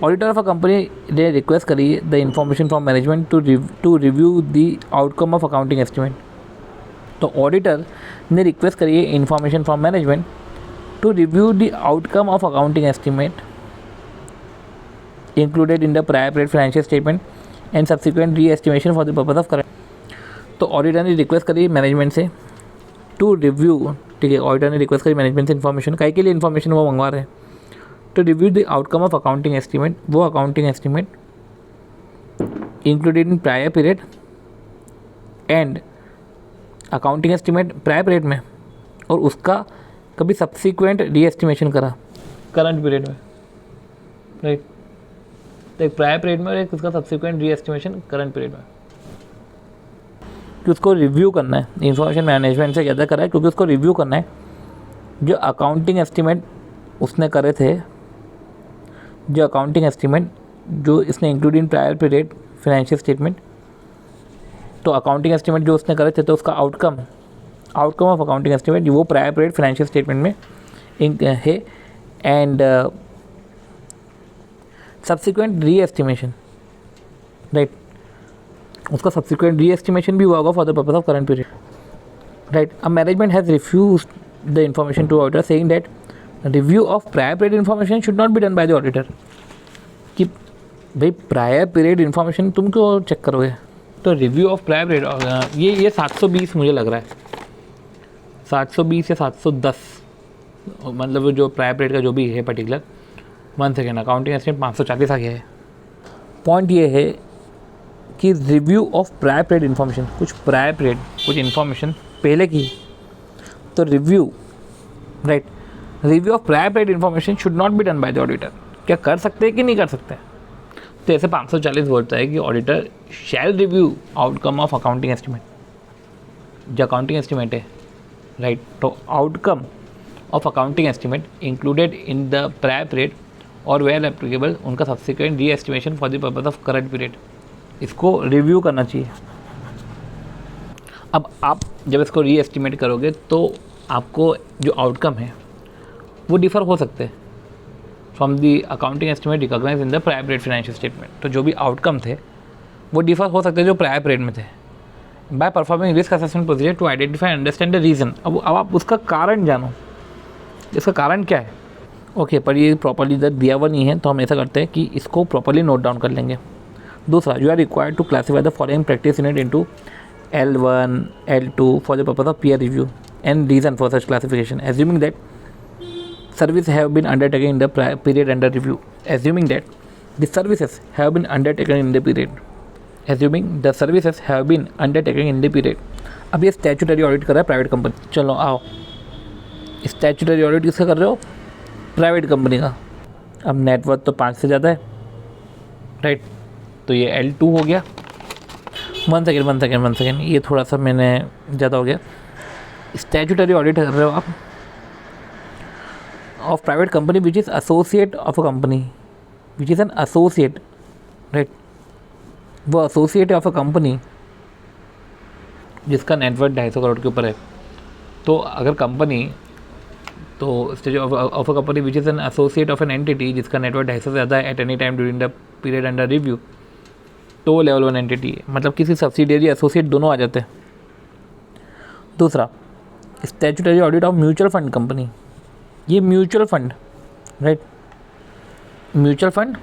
ऑडिटर ऑफ अ कंपनी ने रिक्वेस्ट करी the information from management to review the outcome of accounting estimate. तो ऑडिटर ने रिक्वेस्ट करी है information from management to review the outcome of accounting estimate included in the prior period financial statement and subsequent re estimation for the purpose of current. तो auditor ने request करी management से to review, ठीक है, auditor ने request करी management से information, काहे के लिए इन्फॉर्मेशन वो मंगवा रहे हैं, to review the outcome of accounting estimate, वो accounting estimate included in prior period and accounting estimate prior period में, और उसका कभी सब्सिक्वेंट री एस्टिमेशन करा करंट पीरियड में, राइट। तो एक प्रायर पीरियड में और एक उसका subsequent re estimation current period में, कि उसको रिव्यू करना है। इंफॉर्मेशन मैनेजमेंट से ज़्यादा करा है क्योंकि उसको रिव्यू करना है जो अकाउंटिंग एस्टिमेट उसने करे थे, जो अकाउंटिंग एस्टिमेट जो इसने include in prior period financial statement. तो अकाउंटिंग एस्टिमेट जो उसने करे थे, तो उसका आउटकम ऑफ अकाउंटिंग एस्टिमेट वो प्रायर पीरियड फाइनेंशियल स्टेटमेंट में है। And subsequent re estimation, right, उसका सब्सिक्वेंट री एस्टिमेशन भी हुआ होगा for the purpose of current period, right. अब management has refuse the information to auditor saying that review of prior period information should not be done by the auditor, कि भाई prior period information तुम क्यों check करोगे। तो review of prior period ये 720 मुझे लग रहा है, 720 या 710, मतलब जो प्रायर पीरियड का जो भी है पर्टिकुलर। 1 सेकेंड, अकाउंटिंग एस्टिमेट 540 आ गया है। पॉइंट ये है कि review of prior period information, कुछ प्रायर पीरियड कुछ इन्फॉर्मेशन पहले की, तो review, right, review of prior period information should not be done by the auditor. क्या कर सकते हैं कि नहीं कर सकते? तो ऐसे 540 बोलता है कि auditor shall review outcome of accounting estimate, जो अकाउंटिंग एस्टिमेट है, राइट। तो outcome of accounting estimate included in the prior period और वेल एप्लीकेबल उनका subsequent re estimation for the purpose of current period, इसको रिव्यू करना चाहिए। अब आप जब इसको री एस्टिमेट करोगे तो आपको जो आउटकम है वो डिफ़र हो सकते हैं from the accounting estimate recognise in the prior period financial statement. तो जो भी आउटकम थे वो डिफ़र हो सकते हैं जो प्रायर पीरियड में थे, by performing risk assessment procedure to identify and understand the reason. अब आप उसका कारण जानो, इसका कारण क्या है, ओके, पर ये प्रॉपरली इधर दिया हुआ नहीं है, तो हम ऐसा करते हैं कि इसको प्रॉपरली नोट डाउन कर लेंगे। दूसरा, you are required to classify the following practice unit into L1, L2 for the purpose of peer review and reason for such classification, assuming that services have been undertaken in the period under review, assuming that the services have been undertaken in the period, assuming the services have been undertaken in the period। अब ये statutory audit कर रहा है private company. चलो आओ, statutory audit किसका कर रहे हो? प्राइवेट कंपनी का। अब नेटवर्थ तो 5 से ज़्यादा है, राइट, तो ये L2 हो गया। वन सेकेंड, ये थोड़ा सा मैंने ज़्यादा हो गया। स्टैट्यूटरी ऑडिट कर रहे हो आप of private company which is associate of a company, which is an associate, right, वो एसोसिएट ऑफ अ कंपनी जिसका नेटवर्थ 250 करोड़ के ऊपर है। तो अगर कंपनी, तो stage of a company which is an associate of an entity जिसका net worth 250 से ज़्यादा है at any time during the period under review, तो लेवल 1 एंटिटी है, मतलब किसी सब्सिडियरी एसोसिएट दोनों आ जाते हैं। दूसरा, statutory audit of mutual fund company, ये mutual fund, right, mutual fund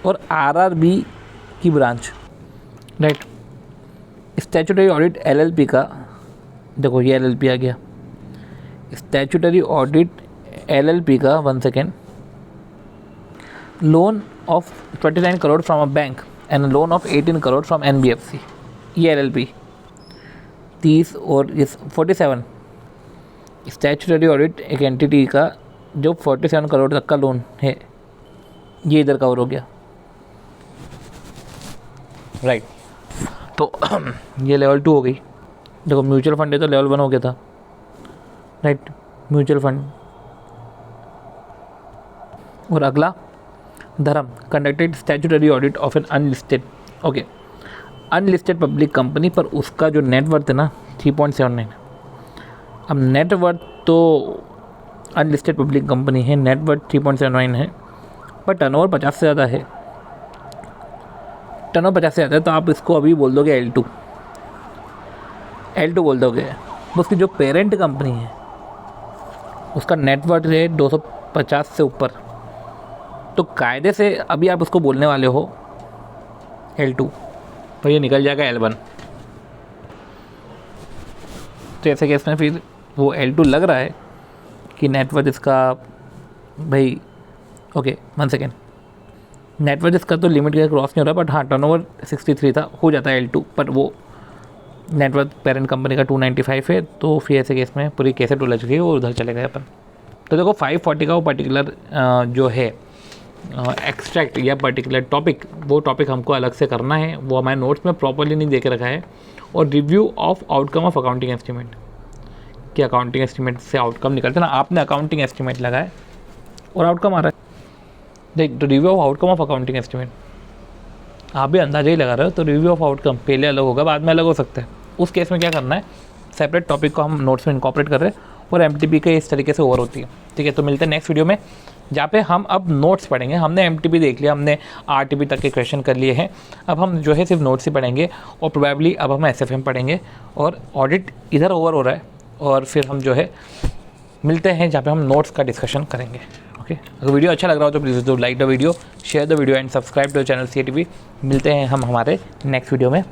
और आरआरबी की branch, right. Statutory audit LLP का, देखो ये एलएलपी आ गया, स्टैट्यूटरी ऑडिट एलएलपी का, 1 second, loan of 29 crore from a bank and loan of 18 crore from NBFC, ये LLP। 30 और इस 47 स्टैट्यूटरी ऑडिट एक एंटिटी का जो 47 करोड़ तक का लोन है, ये इधर कवर हो गया, राइट। तो ये लेवल 2 हो गई। देखो म्यूचुअल फंड है तो लेवल 1 हो गया था, राइट, म्यूचुअल फंड। और अगला Dharm conducted statutory audit of an unlisted, okay, unlisted public company, पर उसका जो नेटवर्थ है ना 3.79 है। अब नेटवर्थ तो अनलिस्टेड पब्लिक कंपनी है, नेटवर्थ 3.79 है, पर टर्नओवर 50 से ज़्यादा है, टर्नओवर 50 से ज़्यादा है, तो आप इसको अभी बोल दोगे L2 बोल दोगे। उसकी जो पेरेंट कंपनी है उसका नेटवर्थ है 250 से ऊपर, तो कायदे से अभी आप उसको बोलने वाले हो L2, तो ये निकल जाएगा L1। तो ऐसे केस में फिर वो L2 लग रहा है कि नेटवर्थ इसका भाई, ओके 1 सेकेंड, नेटवर्थ इसका तो लिमिट का क्रॉस नहीं हो रहा, बट हाँ टर्नओवर 63 था, हो जाता है L2, पर वो नेटवर्थ पेरेंट कंपनी का 295 है, तो फिर ऐसे केस में पूरी कैसेट उलझ गई और उधर चले गए अपन। तो देखो 540 का वो पर्टिकुलर जो है एक्सट्रैक्ट या पर्टिकुलर टॉपिक, वो टॉपिक हमको अलग से करना है, वो हमारे नोट्स में प्रॉपर्ली नहीं दे के रखा है। और review of outcome of accounting estimate, कि अकाउंटिंग एस्टीमेट से आउटकम निकलते ना, आपने अकाउंटिंग एस्टीमेट लगाए और आउटकम आ रहा है, देख, तो review of outcome of accounting estimate आप भी अंदाजा ही लगा रहे हो, तो रिव्यू ऑफ आउटकम पहले अलग होगा, बाद में अलग हो सकता है। उस केस में क्या करना है, सेपरेट टॉपिक को हम नोट्स में इनकॉर्पोरेट कर रहे हैं और एमटीपी के इस तरीके से ओवर होती है, ठीक है। तो मिलते हैं नेक्स्ट वीडियो में, जहाँ पे हम अब नोट्स पढ़ेंगे। हमने एमटीपी देख लिया, हमने आरटीपी तक के क्वेश्चन कर लिए हैं, अब हम जो है सिर्फ नोट्स ही पढ़ेंगे, और प्रोबेबली अब हम एसएफएम पढ़ेंगे, और ऑडिट इधर ओवर हो रहा है, और फिर हम जो है मिलते हैं जहाँ पे हम नोट्स का डिस्कशन करेंगे, ओके। अगर वीडियो अच्छा लग रहा हो तो please do like the video, share the video and subscribe to channel CATV। मिलते हैं हम हमारे नेक्स्ट वीडियो में।